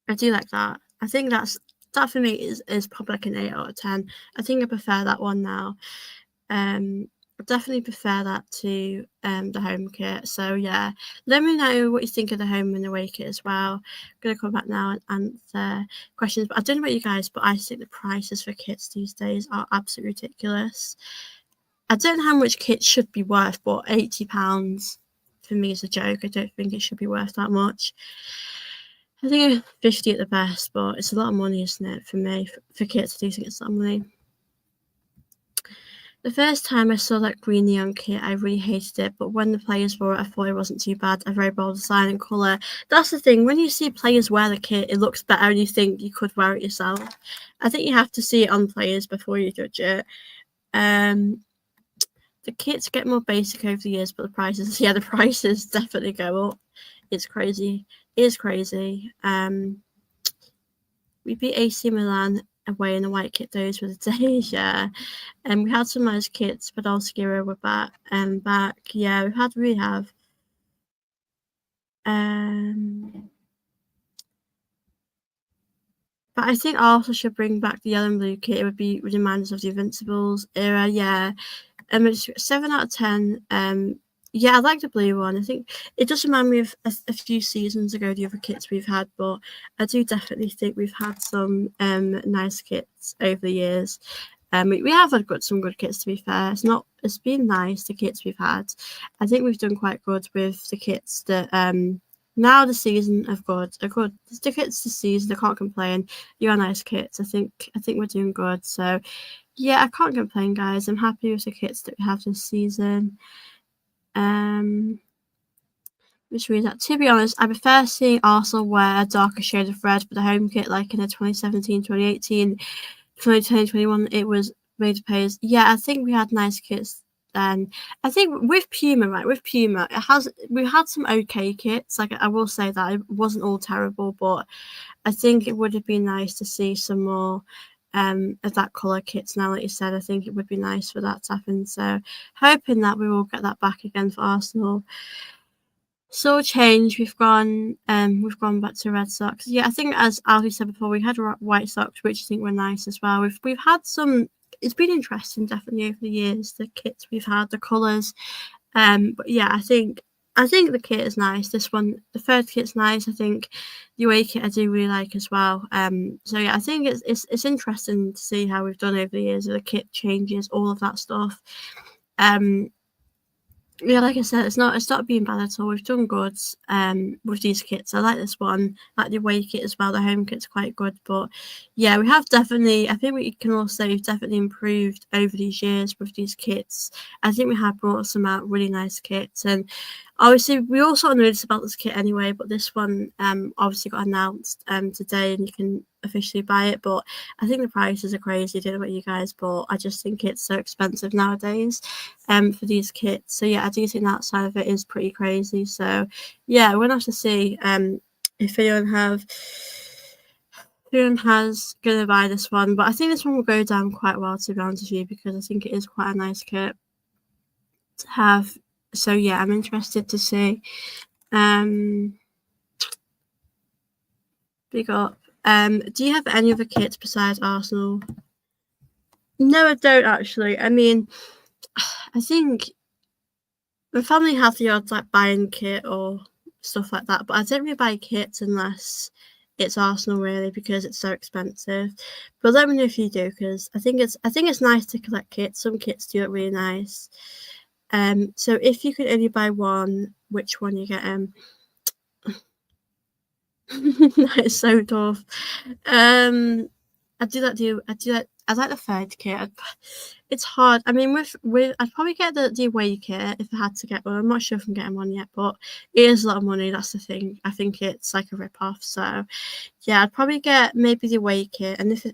I do like that. I think that's that for me is probably like an 8 out of 10. I think I prefer that one now. I definitely prefer that to the home kit. So yeah, let me know what you think of the home and away kit as well. I'm gonna come back now and answer questions. But I don't know about you guys, but I think the prices for kits these days are absolutely ridiculous. I don't know how much kits should be worth, but £80 for me is a joke. I don't think it should be worth that much. I think 50 at the best, but it's a lot of money, isn't it, for me? For kits, I do think it's a lot of money. The first time I saw that green neon kit, I really hated it, but when the players wore it, I thought it wasn't too bad. A very bold design and colour. That's the thing, when you see players wear the kit, it looks better and you think you could wear it yourself. I think you have to see it on players before you judge it. The kits get more basic over the years, but the prices, yeah, the prices definitely go up. It's crazy. It is crazy. We beat AC Milan away in the white kit. Those were the days, yeah. And we had some nice kits. Podolski were back. Yeah, we have. But I think Arsenal should bring back the yellow and blue kit. It would be reminders of the Invincibles era, yeah. It's 7 out of 10. Yeah, I like the blue one. I think it does remind me of a few seasons ago, the other kits we've had, but I do definitely think we've had some nice kits over the years. We have had some good kits, to be fair. It's been nice, the kits we've had. I think we've done quite good with the kits that now the season are good. The kits this season, I can't complain. You are nice kits. I think we're doing good. So yeah, I can't complain, guys. I'm happy with the kits that we have this season. Just read that. To be honest, I prefer seeing Arsenal wear a darker shade of red for the home kit, like in the 2017, 2018, 2020, 21. It was made of players. Yeah, I think we had nice kits then. I think with Puma, right? With Puma, we've had some okay kits. Like, I will say that it wasn't all terrible, but I think it would have been nice to see some more of that colour kits now. Like you said, I think it would be nice for that to happen. So hoping that we will get that back again for Arsenal. So change. We've gone back to red socks. Yeah, I think as Ali said before, we had white socks, which I think were nice as well. We've had some. It's been interesting, definitely over the years. The kits we've had, the colours. But yeah, I think the kit is nice. This one, the third kit's nice. I think the away kit I do really like as well. So yeah, I think it's interesting to see how we've done over the years. The kit changes, all of that stuff. Yeah, like I said, it's not being bad at all. We've done good with these kits. I like this one, I like the away kit as well. The home kit's quite good, but yeah, we have definitely. I think we can all say we've definitely improved over these years with these kits. I think we have brought some out really nice kits, and obviously we all sort of noticed about this kit anyway. But this one obviously got announced today, and you can officially buy it. But I think the prices are crazy. I don't know about you guys, but I just think it's so expensive nowadays for these kits. So yeah, I do think that side of it is pretty crazy. So yeah, we're gonna have to see if anyone has gonna buy this one. But I think this one will go down quite well, to be honest with you, because I think it is quite a nice kit to have. So yeah, I'm interested to see. Big up. Do you have any other kits besides Arsenal? No, I don't actually. I mean, I think my family have the odd like buying kit or stuff like that, but I don't really buy kits unless it's Arsenal, really, because it's so expensive. But let me know if you do, because I think it's nice to collect kits. Some kits do look really nice. So if you could only buy one, which one you get? That is so tough. I like the third kit. It's hard. I mean, with I'd probably get the away kit if I had to get one. I'm not sure if I'm getting one yet, but it is a lot of money. That's the thing. I think it's like a rip off. So yeah, I'd probably get maybe the away kit, and if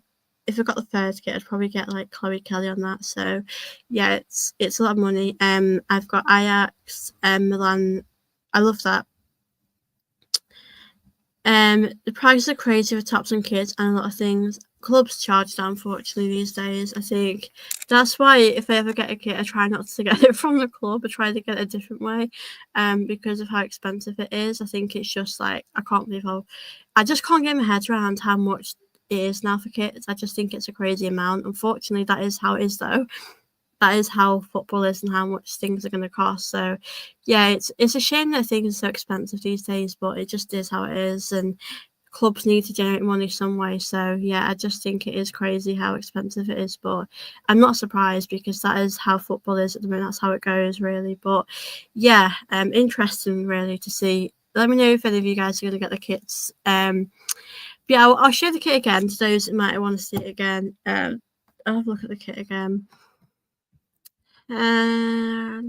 I got the third kit, I'd probably get like Chloe Kelly on that. So yeah, it's a lot of money. I've got Ajax, Milan. I love that. The prices are crazy for tops and kits and a lot of things. Clubs charge that, unfortunately, these days. I think that's why if I ever get a kit, I try not to get it from the club. I try to get it a different way, because of how expensive it is. I think it's just like I just can't get my head around how much it is now for kids. I just think it's a crazy amount. Unfortunately, that is how it is, though. That is how football is and how much things are going to cost. So, yeah, it's a shame that things are so expensive these days, but it just is how it is. And clubs need to generate money some way. So, yeah, I just think it is crazy how expensive it is. But I'm not surprised because that is how football is at the moment. That's how it goes, really. But, yeah, interesting, really, to see. Let me know if any of you guys are going to get the kits. Yeah, I'll show the kit again to those that might want to see it again. I'll have a look at the kit again. Let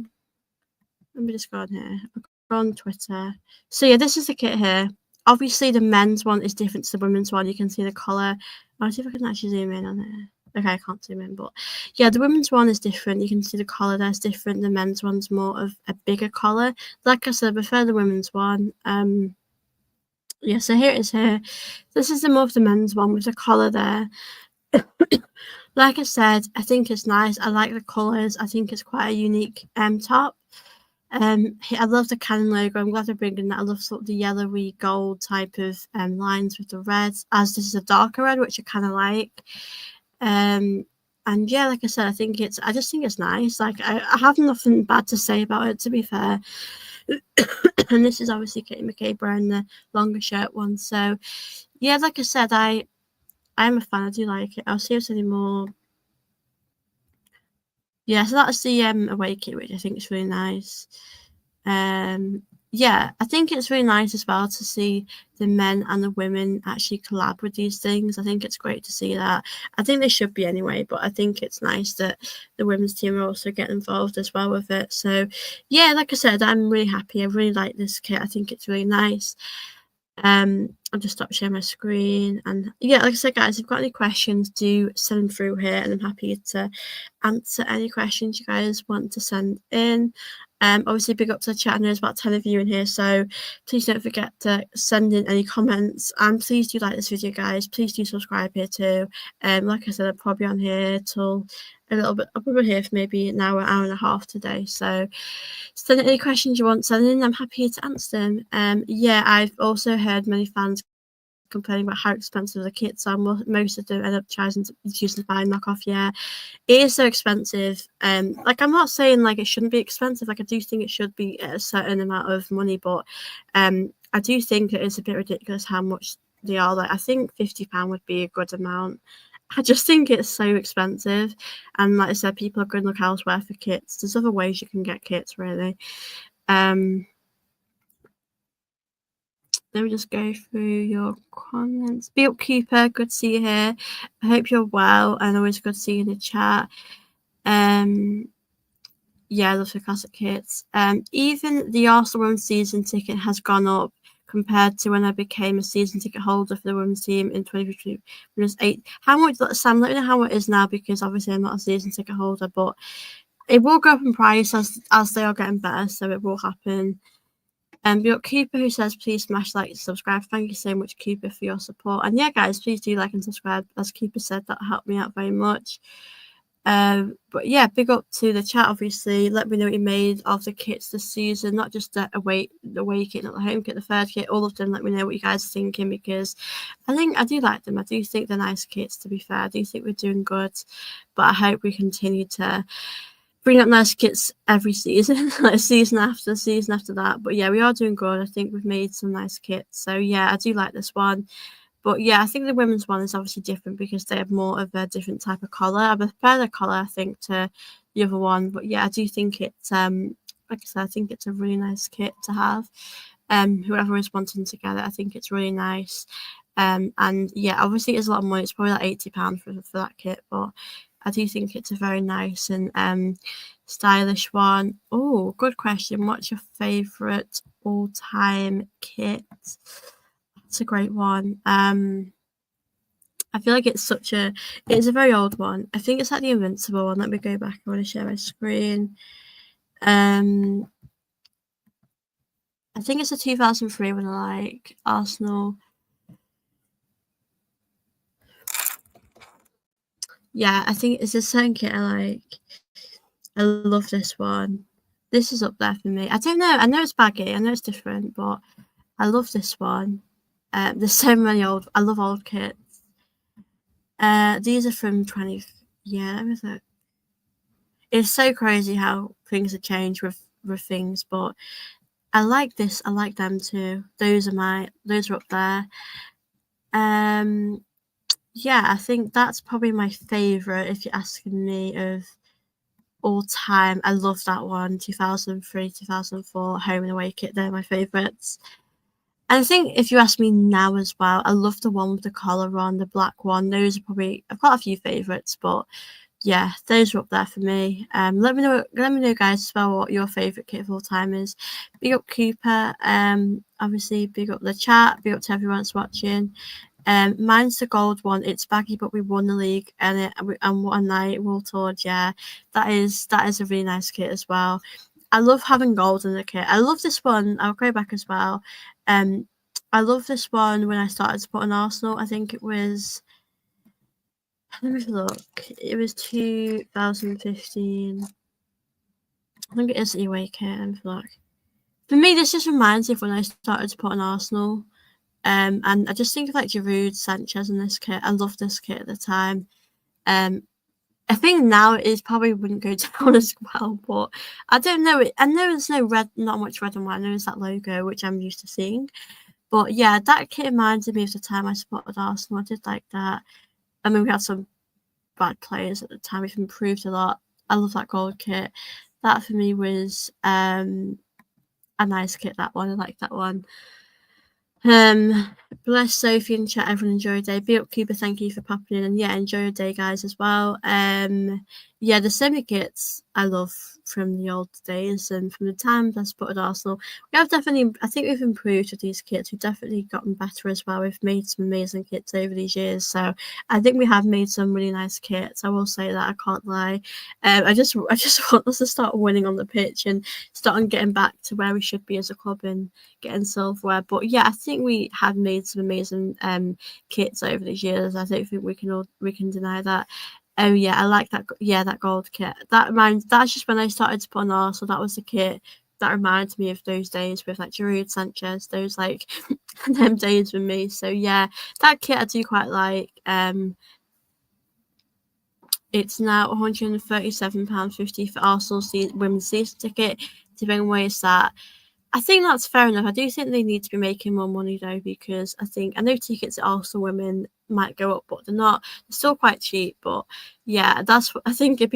me just go on here. I'll go on Twitter. So yeah, this is the kit here. Obviously, the men's one is different to the women's one. You can see the collar. I'll see if I can actually zoom in on it. Okay, I can't zoom in, but yeah, the women's one is different. You can see the collar there's different. The men's one's more of a bigger collar. Like I said, I prefer the women's one. Yeah, so here it is here. This is the more of the men's one with the collar there. Like I said, I think it's nice. I like the colours. I think it's quite a unique top. I love the Canon logo. I'm glad they're bringing that. I love sort of the yellowy gold type of lines with the reds, as this is a darker red, which I kind of like. And yeah, like I said, I just think it's nice. Like I have nothing bad to say about it, to be fair. And this is obviously Katie McCabe wearing the longer shirt one. So yeah, like I said, I'm a fan. I do like it. I'll see if there's any more. Yeah, so that's the away kit, which I think is really nice. Yeah, I think it's really nice as well to see the men and the women actually collab with these things. I think it's great to see that. I think they should be anyway, but I think it's nice that the women's team are also getting involved as well with it. So yeah, like I said, I'm really happy. I really like this kit. I think it's really nice. I'll just stop sharing my screen. And yeah, like I said, guys, if you've got any questions, do send them through here, and I'm happy to answer any questions you guys want to send in. Obviously, big up to the chat. I know there's about 10 of you in here, so please don't forget to send in any comments. And please do like this video, guys. Please do subscribe here too. Like I said, I'm probably on here till a little bit. I'll probably here for maybe an hour and a half today. So send in any questions you want send in. I'm happy to answer them. Yeah, I've also heard many fans complaining about how expensive the kits are. Most of them end up choosing to buy knockoff. Yeah, it is so expensive. Like I'm not saying like it shouldn't be expensive. Like I do think it should be at a certain amount of money, but I do think it is a bit ridiculous how much they are. Like I think £50 would be a good amount. I just think it's so expensive, and like I said, people are going to look elsewhere for kits. There's other ways you can get kits, really. Let me just go through your comments. Be up, Cooper. Good to see you here. I hope you're well, and always good to see you in the chat. Yeah, I love the classic kits. Even the Arsenal women's season ticket has gone up compared to when I became a season ticket holder for the women's team in 2023 when I was 8. How much, Sam, let me know how it is now, because obviously I'm not a season ticket holder, but it will go up in price as they are getting better, so it will happen. We got Cooper who says, please smash like and subscribe. Thank you so much, Cooper, for your support. And yeah, guys, please do like and subscribe. As Cooper said, that helped me out very much. But yeah, big up to the chat, obviously. Let me know what you made of the kits this season, not just the away kit, not the home kit, the third kit, all of them. Let me know what you guys are thinking, because I do like them. I do think they're nice kits, to be fair. I do think we're doing good, but I hope we continue to bring up nice kits every season, like season after that. But yeah, we are doing good. I think we've made some nice kits. So yeah, I do like this one. But yeah, I think the women's one is obviously different because they have more of a different type of collar. I prefer the collar, I think, to the other one. But yeah, I do think it's like I said, I think it's a really nice kit to have. Whoever is wanting to get it, I think it's really nice. And yeah, obviously it's a lot of money. It's probably like £80 for that kit, but I do think it's a very nice and stylish one. Oh, good question. What's your favourite all-time kit? That's a great one. I feel like it's a very old one. I think it's like the Invincible one. Let me go back. I want to share my screen. I think it's a 2003 one, like Arsenal. Yeah, I think it's a certain kit I like. I love this one. This is up there for me. I don't know. I know it's baggy. I know it's different, but I love this one. There's so many I love old kits. These are from 20. Yeah, let me look. It's so crazy how things have changed with things, but I like this. I like them too. Those are up there. Yeah, I think that's probably my favorite if you're asking me of all time. I love that one. 2003, 2004 home and away kit. They're my favorites. And I think if you ask me now as well, I love the one with the collar on, the black one. Those are probably I've got a few favorites, but yeah, those are up there for me. Let me know, guys, as well what your favorite kit of all time is. Big up Cooper. Obviously, big up the chat. Big up to everyone that's watching. Mine's the gold one. It's baggy, but we won the league, and what a night, World Tour. Yeah, that is a really nice kit as well. I love having gold in the kit. I love this one. I'll go back as well. I love this one when I started supporting Arsenal. I think it was. Let me look. It was 2015. I think it is the away kit. Let me look. For me, this just reminds me of when I started supporting Arsenal. And I just think of like Giroud, Sanchez, and this kit. I loved this kit at the time. I think now it probably wouldn't go down as well, but I don't know. I know there's not much red and white. I know it's that logo, which I'm used to seeing. But yeah, that kit reminded me of the time I supported Arsenal. I did like that. I mean, we had some bad players at the time. We've improved a lot. I love that gold kit. That for me was a nice kit. That one, I like that one. Bless Sophie and chat. Everyone enjoy your day. Be up, Cooper. Thank you for popping in, and yeah, enjoy your day, guys, as well. Yeah, the semi kits I love from the old days and from the times I supported Arsenal. We have definitely, I think we've improved with these kits. We've definitely gotten better as well. We've made some amazing kits over these years, so I think we have made some really nice kits. I will say that, I can't lie. I just want us to start winning on the pitch and start on getting back to where we should be as a club and getting silverware. But yeah, I think we have made some amazing kits over these years. I don't think we can deny that. Oh yeah, I like that. Yeah, that gold kit. That's just when I started to put on Arsenal. That was the kit that reminds me of those days with like Giroud, Sanchez, those like them days with me. So yeah, that kit I do quite like. It's now £137.50 for Arsenal women's season ticket. Depending on where it's at. I think that's fair enough. I do think they need to be making more money though, because I know tickets at Arsenal women might go up, but they're not. They're still quite cheap. But yeah, that's what I think. I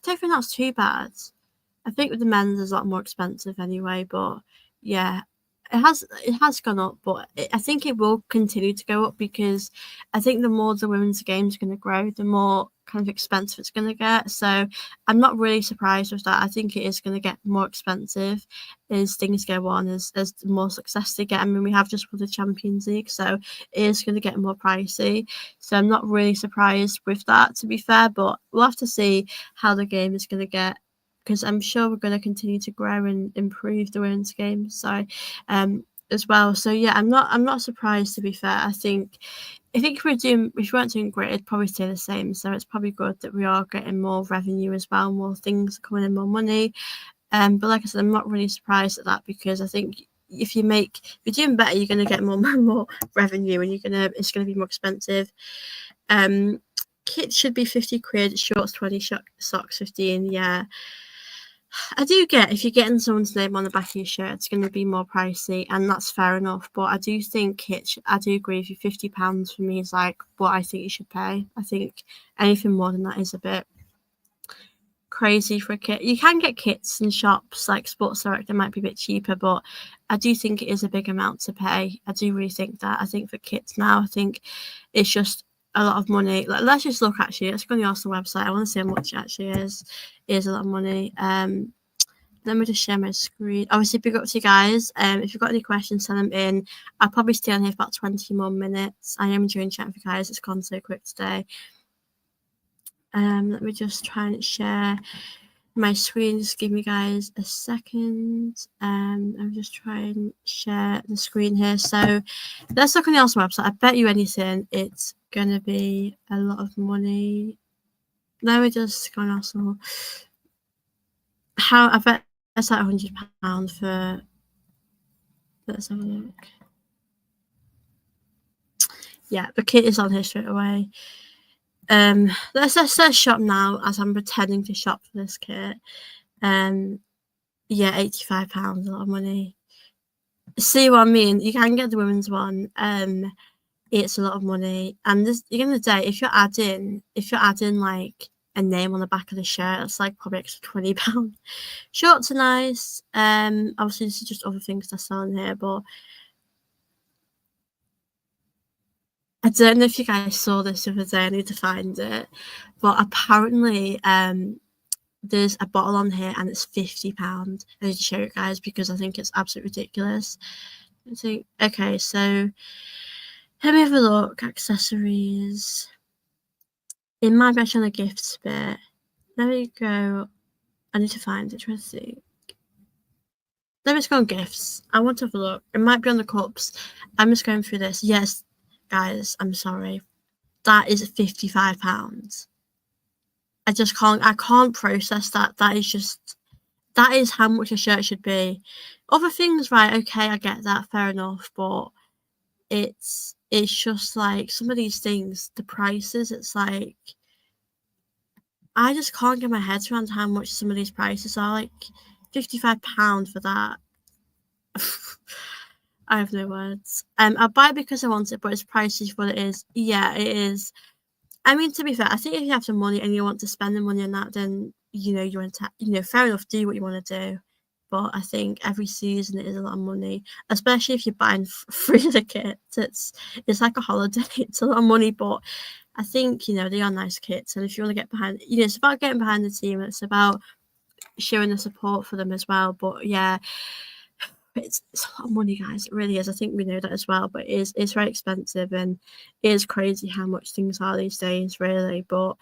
don't think that's too bad. I think with the men's is a lot more expensive anyway. But yeah, it has gone up, but I think it will continue to go up, because I think the more the women's games are going to grow, the more kind of expensive it's going to get. So I'm not really surprised with that. I think it is going to get more expensive as things go on, as more success they get. I mean, we have just won the Champions League, so it is going to get more pricey. So I'm not really surprised with that, to be fair, but we'll have to see how the game is going to get, because I'm sure we're going to continue to grow and improve the women's game. So as well. So yeah, I'm not surprised, to be fair. I think if we weren't doing great, it'd probably stay the same. So it's probably good that we are getting more revenue as well, more things coming in, more money. But like I said, I'm not really surprised at that, because I think if you're doing better, you're gonna get more revenue, and it's gonna be more expensive. Kits should be £50, shorts 20, socks 15. Yeah. I do get, if you're getting someone's name on the back of your shirt, it's going to be more pricey, and that's fair enough. But I do think I do agree with you. £50 for me is like what I think you should pay. I think anything more than that is a bit crazy for a kit. You can get kits in shops like Sports Direct, they might be a bit cheaper, but I do think it is a big amount to pay. I do really think that. I think for kits now, I think it's just a lot of money. Like, let's just look, actually. Let's go on the Arsenal website. I want to see how much it actually is. It is a lot of money. Let me just share my screen. Obviously, big up to you guys. If you've got any questions, send them in. I'll probably stay on here for about 20 more minutes. I am enjoying chatting with you guys. It's gone so quick today. Let me just try and share my screen. Just give me guys a second. I'm just trying to share the screen here. So let's look on the Arsenal website. I bet you anything it's gonna be a lot of money. Let me just go on Arsenal. I bet it's like £100 for. Let's have a look. Yeah, the kit is on here straight away. Let's shop now as I'm pretending to shop for this kit. Yeah, £85, a lot of money. See what I mean? You can get the women's one. It's a lot of money, and this, at the end of the day, if you're adding like a name on the back of the shirt, it's like probably extra £20. Shorts are nice. Obviously this is just other things they're selling here, but I don't know if you guys saw this the other day. I need to find it, but apparently there's a bottle on here and it's £50. I need to show you guys because I think it's absolutely ridiculous. So okay, so let me have a look. Accessories. It might be actually on the gifts bit. There we go. I need to find it. Try to see. Let me just go on gifts. I want to have a look. It might be on the cups. I'm just going through this. Yes, guys, I'm sorry. That is £55. I just can't process that. That is how much a shirt should be. Other things, right, okay, I get that, fair enough, but it's just like some of these things, the prices, it's like I just can't get my head around how much some of these prices are. Like £55 for that. I have no words. I buy it because I want it, but its price is what it is. Yeah, it is. I mean, to be fair, I think if you have some money and you want to spend the money on that, then you want to, fair enough, do what you want to do. But I think every season it is a lot of money, especially if you're buying free the kits. It's like a holiday. It's a lot of money, but I think they are nice kits, and if you want to get behind, it's about getting behind the team. It's about showing the support for them as well. But yeah, it's a lot of money, guys. It really is. I think we know that as well. But it's very expensive, and it is crazy how much things are these days, really. But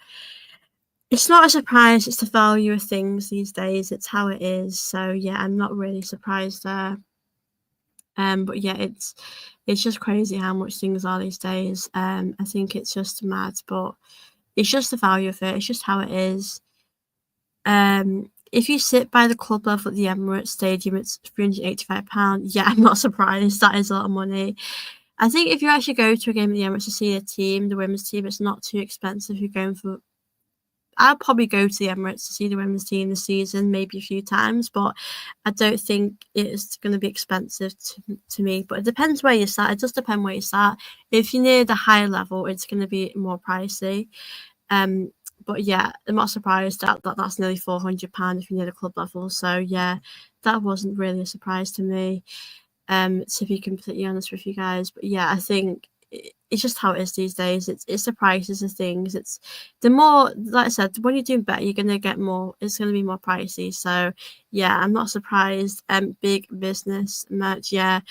it's not a surprise. It's the value of things these days. It's how it is. So yeah, I'm not really surprised there. But yeah, it's just crazy how much things are these days. I think it's just mad, but it's just the value of it. It's just how it is. If you sit by the club level at the Emirates Stadium, it's £385. Yeah, I'm not surprised. That is a lot of money. I think if you actually go to a game at the Emirates to see a team, the women's team, it's not too expensive. You're going for I'll probably go to the Emirates to see the women's team this season, maybe a few times, but I don't think it's going to be expensive to me. But it depends where you're sat. It does depend where you're sat. If you're near the higher level, it's going to be more pricey. But yeah, I'm not surprised that's nearly £400 if you're near the club level. So yeah, that wasn't really a surprise to me. To be completely honest with you guys, but yeah, I think it's just how it is these days. It's the prices of things. It's the more, like I said, when you're doing better, you're gonna get more. It's gonna be more pricey. So yeah, I'm not surprised. Big business merch. Yeah,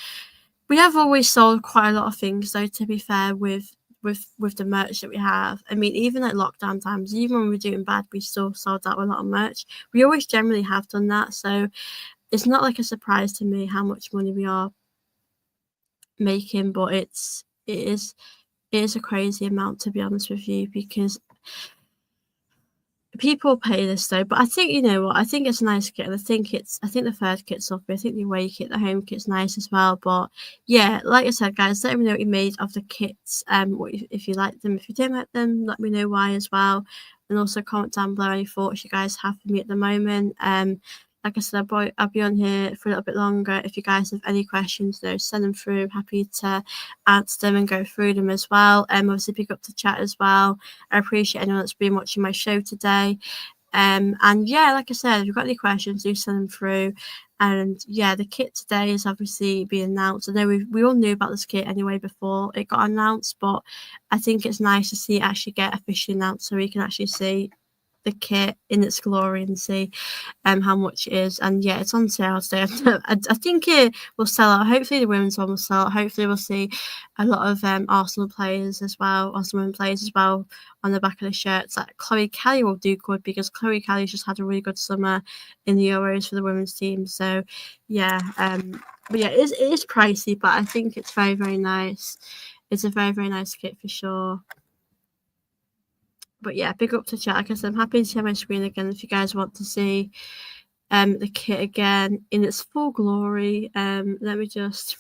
we have always sold quite a lot of things though. To be fair, with the merch that we have. I mean, even at lockdown times, even when we're doing bad, we still sold out a lot of merch. We always generally have done that. So it's not like a surprise to me how much money we are making, but it is a crazy amount, to be honest with you, because people pay this though. But I think what, I think it's a nice kit, and I think the third kit's lovely. I think the away kit, the home kit's nice as well. But yeah, like I said, guys, let me know what you made of the kits. If you like them, if you don't like them, let me know why as well, and also comment down below any thoughts you guys have for me at the moment. Like I said, I'll be on here for a little bit longer. If you guys have any questions, send them through. I'm happy to answer them and go through them as well. Obviously pick up the chat as well. I appreciate anyone that's been watching my show today. And yeah, like I said, if you've got any questions, do send them through. And yeah, the kit today is obviously being announced. I know we all knew about this kit anyway before it got announced, but I think it's nice to see it actually get officially announced so we can actually see the kit in its glory and see how much it is. And yeah, it's on sale today. I think it will sell out. Hopefully the women's one will sell out. Hopefully we'll see a lot of Arsenal players as well, Arsenal women players as well on the back of the shirts. Like Chloe Kelly will do good because Chloe Kelly's just had a really good summer in the Euros for the women's team. So yeah, but yeah, it is pricey, but I think it's very, very nice. It's a very, very nice kit for sure. But yeah, big up to chat. Like I said, I'm happy to share my screen again if you guys want to see the kit again in its full glory. Let me just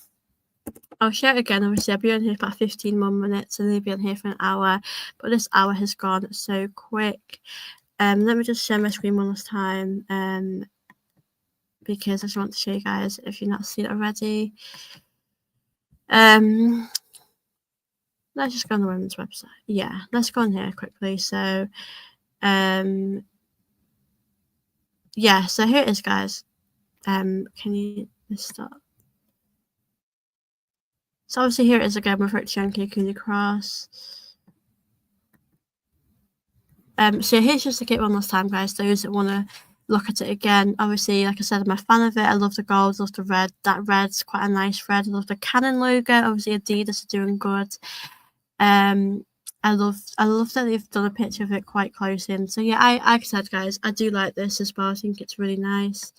I'll share it again. Obviously, I'll be on here for about 15 more minutes and they'll be on here for an hour. But this hour has gone so quick. Let me just share my screen one last time. Because I just want to show you guys if you've not seen it already. Let's just go on the women's website. Yeah, let's go on here quickly. So, yeah, so here it is, guys. Can you start? So obviously here it is again with Richanki Cooney Cross. So here's just the kit one last time, guys. Those that want to look at it again. Obviously, like I said, I'm a fan of it. I love the gold, love the red. That red's quite a nice red. I love the Canon logo. Obviously, Adidas are doing good. I love that they've done a picture of it quite close in. So yeah, like I said, guys, I do like this as well. I think it's really nice.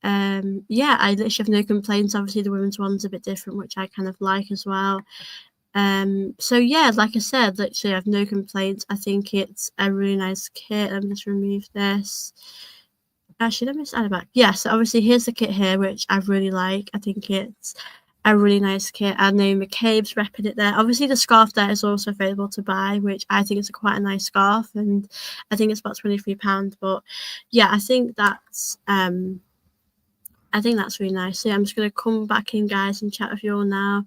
Yeah, I literally have no complaints. Obviously, the women's one's a bit different, which I kind of like as well. So yeah, like I said, literally I have no complaints. I think it's a really nice kit. Let me just remove this. Actually, let me just add it back. Yeah, so obviously here's the kit here, which I really like. I think it's a really nice kit. I know McCabe's repping it there. Obviously the scarf there is also available to buy, which I think is quite a nice scarf, and I think it's about £23. But yeah, I think that's really nice. So yeah, I'm just gonna come back in, guys, and chat with you all now.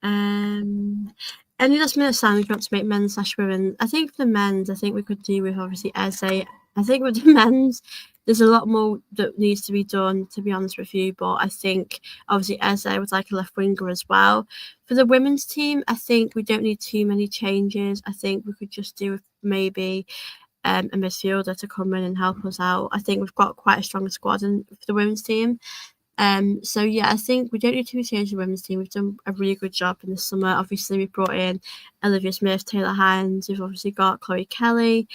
Any last minute sign you want to make men's / women? I think for the men's, I think we could do with obviously Eze. I think with the men's, there's a lot more that needs to be done, to be honest with you. But I think obviously Eze would like a left winger as well. For the women's team, I think we don't need too many changes. I think we could just do with maybe a midfielder to come in and help us out. I think we've got quite a strong squad for the women's team. So yeah, I think we don't need to change the women's team. We've done a really good job in the summer. Obviously, we brought in Olivia Smith, Taylor Hines. We've obviously got Chloe Kelly,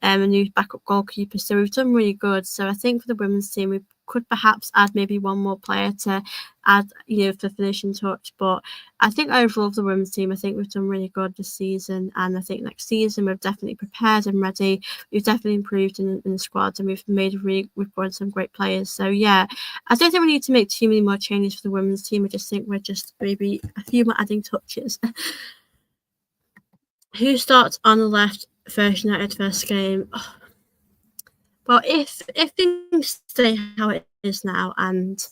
a new backup goalkeeper. So we've done really good. So I think for the women's team, we could perhaps add maybe one more player to add, for finishing touch. But I think overall for the women's team, I think we've done really good this season. And I think next season we've definitely prepared and ready. We've definitely improved in the squad, and we've brought in some great players. So yeah, I don't think we need to make too many more changes for the women's team. I just think we're just maybe a few more adding touches. Who starts on the left first United first game? Oh. Well, if things stay how it is now, and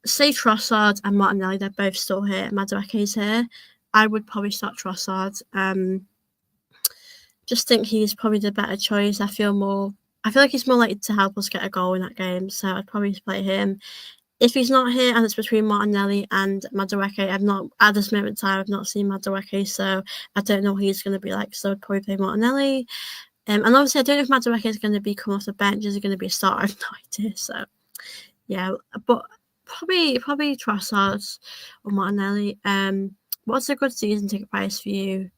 say Trossard and Martinelli, they're both still here, Madueke's here, I would probably start Trossard. Just think he's probably the better choice. I feel like he's more likely to help us get a goal in that game, so I'd probably play him. If he's not here and it's between Martinelli and Madueke, I've not, at this moment in time, I've not seen Madueke, so I don't know what he's going to be like, so I'd probably play Martinelli. And obviously, I don't know if Madueke is going to be come off the bench. Is he going to be a starter? I have no idea. So, yeah, but probably Trossard or Martinelli. What's a good season ticket price for you?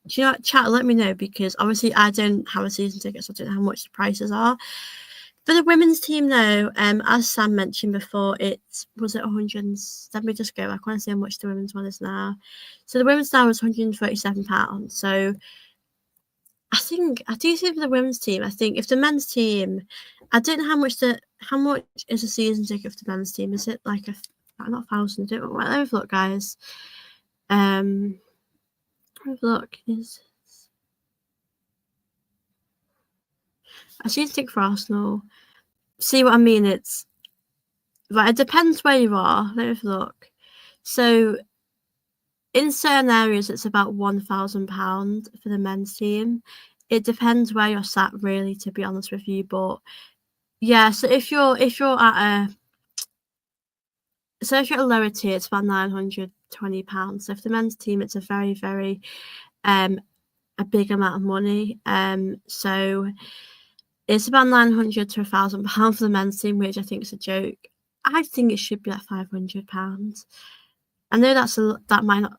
Do you know, chat, let me know, because obviously I don't have a season ticket, so I don't know how much the prices are. For the women's team, though, as Sam mentioned before, was it 100? Let me just go. I can't see how much the women's one is now. So the women's now is £137. So I do think for the women's team, I think if the men's team, I don't know how much is a season ticket for the men's team? Is it like not 1,000? Let me have a look, guys. Have a look. A season ticket for Arsenal. See what I mean? It depends where you are. Let me have a look. So in certain areas, it's about £1,000 for the men's team. It depends where you're sat, really, to be honest with you. But yeah, so if you're at a lower tier, it's about £920. So for the men's team, it's a very, very a big amount of money. So it's about £900 to £1,000 for the men's team, which I think is a joke. I think it should be like £500. I know that might not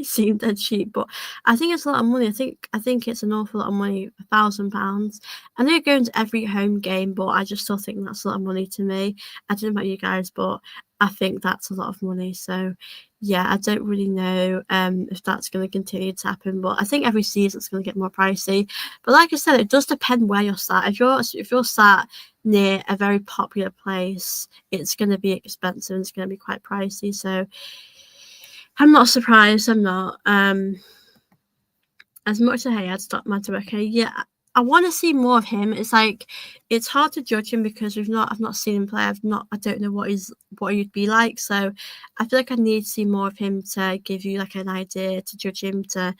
seem dead cheap, but I think it's a lot of money. I think it's an awful lot of money, £1,000. I know you're going to every home game, but I just still think that's a lot of money to me. I don't know about you guys, but I think that's a lot of money. So yeah, I don't really know if that's going to continue to happen, but I think every season it's going to get more pricey. But like I said, it does depend where you're sat. If you're sat near a very popular place, it's going to be expensive and it's going to be quite pricey. So I'm not surprised. I'm not. As much as I hate Madueke, yeah, I want to see more of him. It's like it's hard to judge him because I've not seen him play. I don't know what he'd be like. So I feel like I need to see more of him to give you like an idea to judge him to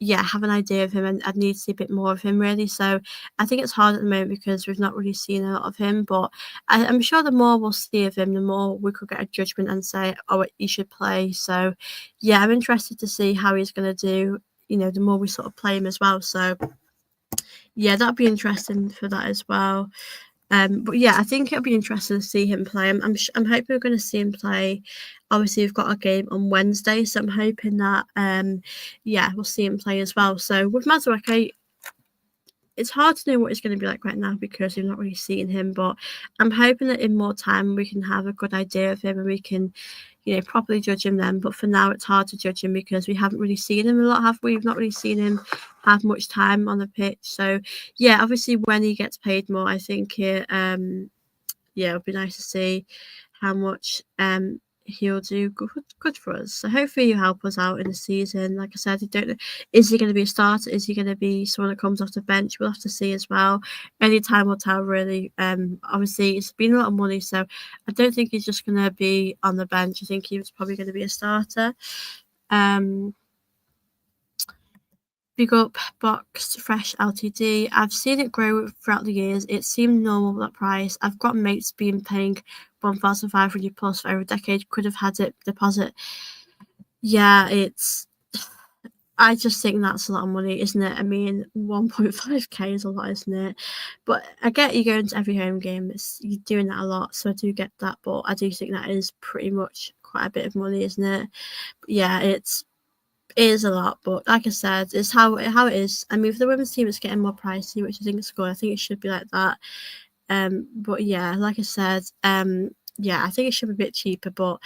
have an idea of him, and I'd need to see a bit more of him really. So I think it's hard at the moment because we've not really seen a lot of him. But I'm sure the more we'll see of him, the more we could get a judgment and say, oh, he should play. So yeah, I'm interested to see how he's going to do. The more we sort of play him as well. So yeah, that'd be interesting for that as well. But yeah, I think it'll be interesting to see him play. I'm hoping we're going to see him play. Obviously, we've got a game on Wednesday, so I'm hoping that we'll see him play as well. So with Madueke, it's hard to know what he's going to be like right now because we've not really seen him. But I'm hoping that in more time we can have a good idea of him and we can, properly judge him then. But for now, it's hard to judge him because we haven't really seen him a lot, have we? We've not really seen him have much time on the pitch. So yeah, obviously when he gets paid more, I think it'll be nice to see how much he'll do good for us. So hopefully he'll help us out in the season. Like I said, I don't know, is he going to be a starter? Is he going to be someone that comes off the bench? We'll have to see as well. Any time will tell, really. Obviously it's been a lot of money, so I don't think he's just going to be on the bench. I think he was probably going to be a starter. Big up Box Fresh Ltd. I've seen it grow throughout the years. It seemed normal that price. I've got mates been paying 1,500 plus for over a decade. Could have had it deposit. Yeah, I just think that's a lot of money, isn't it? I mean, 1.5k is a lot, isn't it? But I get you going to every home game. You're doing that a lot, so I do get that. But I do think that is pretty much quite a bit of money, isn't it? But yeah, it is a lot, but like I said, it's how it is. I mean, for the women's team, it's getting more pricey, which I think is good. I think it should be like that. But yeah, like I said, I think it should be a bit cheaper, but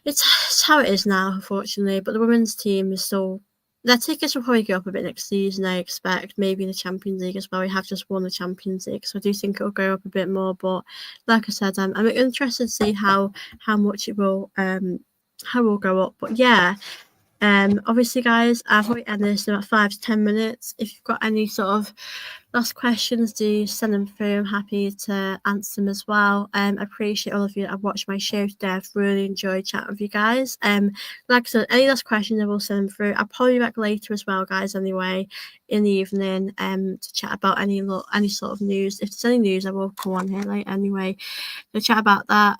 it's how it is now, unfortunately. But the women's team is still. Their tickets will probably go up a bit next season, I expect. Maybe in the Champions League as well. We have just won the Champions League, so I do think it'll go up a bit more. But like I said, I'm interested to see how much it will how it will go up. But yeah. Obviously, guys, I've already ended this in about 5 to 10 minutes. If you've got any sort of last questions, do send them through. I'm happy to answer them as well. I appreciate all of you that have watched my show today. I've really enjoyed chatting with you guys. Like I said, any last questions, I will send them through. I'll probably be back later as well, guys, anyway, in the evening, to chat about any sort of news. If there's any news, I will come on here later anyway to chat about that.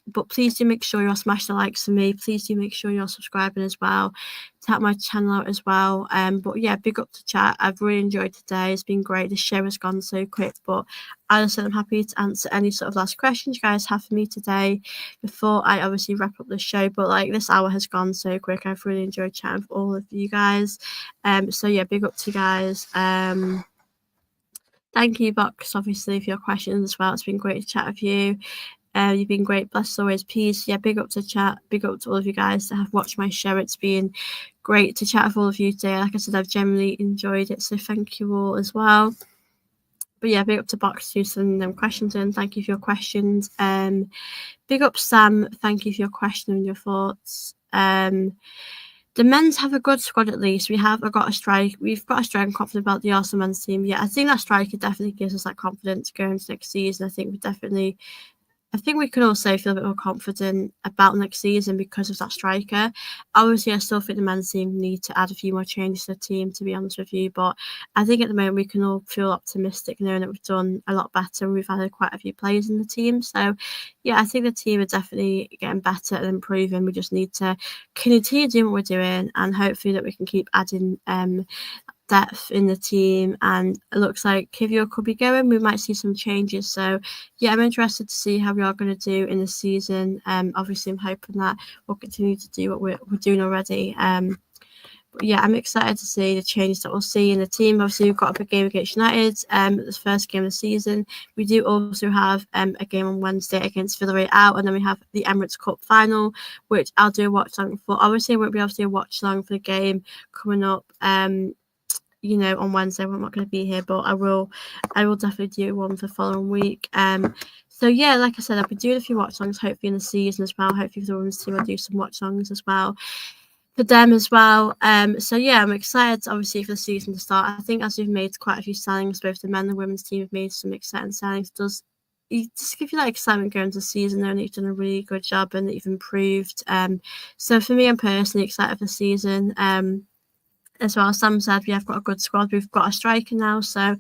But please do make sure you're smash the likes for me. Please do make sure you're subscribing as well. Tap my channel out as well. But yeah, big up to chat. I've really enjoyed today. It's been great. The show has gone so quick, but as I said, I'm happy to answer any sort of last questions you guys have for me today before I obviously wrap up the show. But like, this hour has gone so quick. I've really enjoyed chatting with all of you guys. So yeah, big up to you guys. Thank you, Box, obviously, for your questions as well. It's been great to chat with you. You've been great. Bless always. Peace. Yeah, big up to chat. Big up to all of you guys that have watched my show. It's been great to chat with all of you today. Like I said, I've generally enjoyed it. So thank you all as well. But yeah, big up to Box who sending them questions in. Thank you for your questions. Big up Sam. Thank you for your question and your thoughts. The men's have a good squad at least. We've got a strike. We've got a strike and confident about the Arsenal men's team. Yeah, I think that striker definitely gives us that confidence going into next season. I think we can also feel a bit more confident about next season because of that striker. Obviously, I still think the men's team need to add a few more changes to the team, to be honest with you. But I think at the moment we can all feel optimistic knowing that we've done a lot better and we've added quite a few players in the team. So, yeah, I think the team are definitely getting better and improving. We just need to continue doing what we're doing and hopefully that we can keep adding depth in the team, and it looks like Kiwior could be going. We might see some changes, so yeah, I'm interested to see how we are going to do in the season. Obviously I'm hoping that we'll continue to do what we're doing already. But yeah, I'm excited to see the changes that we'll see in the team. Obviously, we've got a big game against United, the first game of the season. We do also have a game on Wednesday against Villarreal, and then we have the Emirates Cup final, which I'll do a watch long for. Obviously, I won't be able to do a watch long for the game coming up you know, on Wednesday I'm not going to be here, but I will definitely do one for the following week. So yeah, like I said, I'll be doing a few watch songs hopefully in the season as well. Hopefully for the women's team I'll do some watch songs as well for them as well. So yeah, I'm excited obviously for the season to start. I think as we've made quite a few signings, both the men and women's team have made some exciting signings. It just give you that excitement going into the season, and you've done a really good job and you've improved. So for me, I'm personally excited for the season. As well, Sam said we have got a good squad. We've got a striker now, so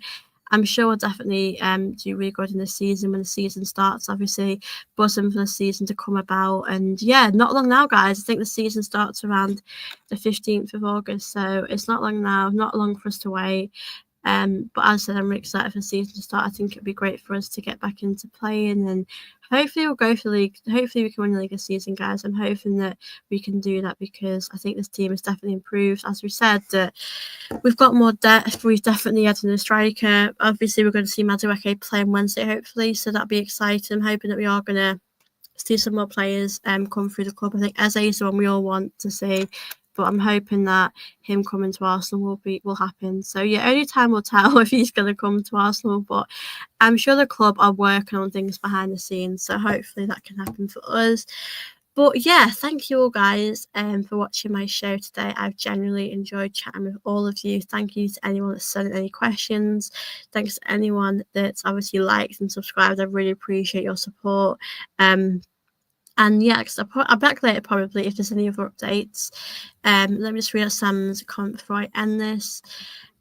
I'm sure we'll definitely do really good in the season when the season starts. Obviously, buzzing for the season to come about, and yeah, not long now, guys. I think the season starts around the 15th of August, so it's not long now. Not long for us to wait. But as I said, I'm really excited for the season to start. I think it'd be great for us to get back into playing, and hopefully we'll go for the league. Hopefully we can win the league this season, guys. I'm hoping that we can do that because I think this team has definitely improved. As we said, that we've got more depth. We've definitely added a striker. Obviously, we're going to see Madueke play on Wednesday, hopefully, so that'll be exciting. I'm hoping that we are going to see some more players come through the club. I think Eze is the one we all want to see, but I'm hoping that him coming to Arsenal will happen. So yeah, only time will tell if he's going to come to Arsenal, but I'm sure the club are working on things behind the scenes, so hopefully that can happen for us. But yeah, thank you all guys for watching my show today. I've genuinely enjoyed chatting with all of you. Thank you to anyone that's sent any questions. Thanks to anyone that's obviously liked and subscribed. I really appreciate your support. And yeah, because I'll back later probably if there's any other updates. Let me just read out Sam's comment before I end this.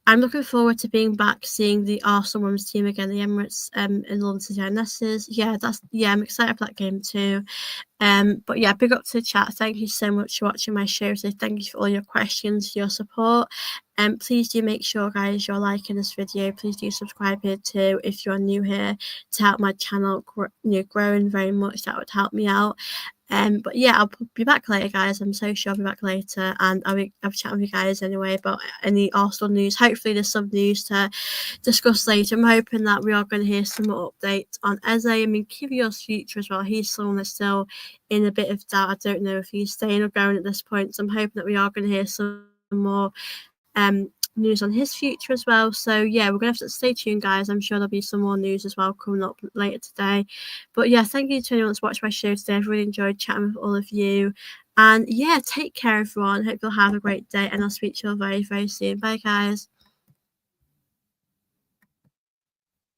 I'm looking forward to being back, seeing the Arsenal women's team again, the Emirates in London City Lionesses. Yeah, I'm excited for that game too. But yeah, big up to the chat. Thank you so much for watching my show today. Thank you for all your questions, your support. Please do make sure, guys, you're liking this video. Please do subscribe here too if you're new here to help my channel growing very much. That would help me out. But yeah, I'll be back later, guys. I'm so sure I'll be back later, and I'll chat with you guys anyway about any Arsenal news. Hopefully, there's some news to discuss later. I'm hoping that we are going to hear some more updates on Eze. I mean, Kvyat's future as well. He's someone that's still in a bit of doubt. I don't know if he's staying or going at this point. So I'm hoping that we are going to hear some more news on his future as well. So yeah, we're gonna have to stay tuned, guys. I'm sure there'll be some more news as well coming up later today. But yeah, thank you to anyone that's watched my show today. I've really enjoyed chatting with all of you. And yeah, take care, everyone. Hope you'll have a great day, and I'll speak to you all very, very soon. Bye, guys.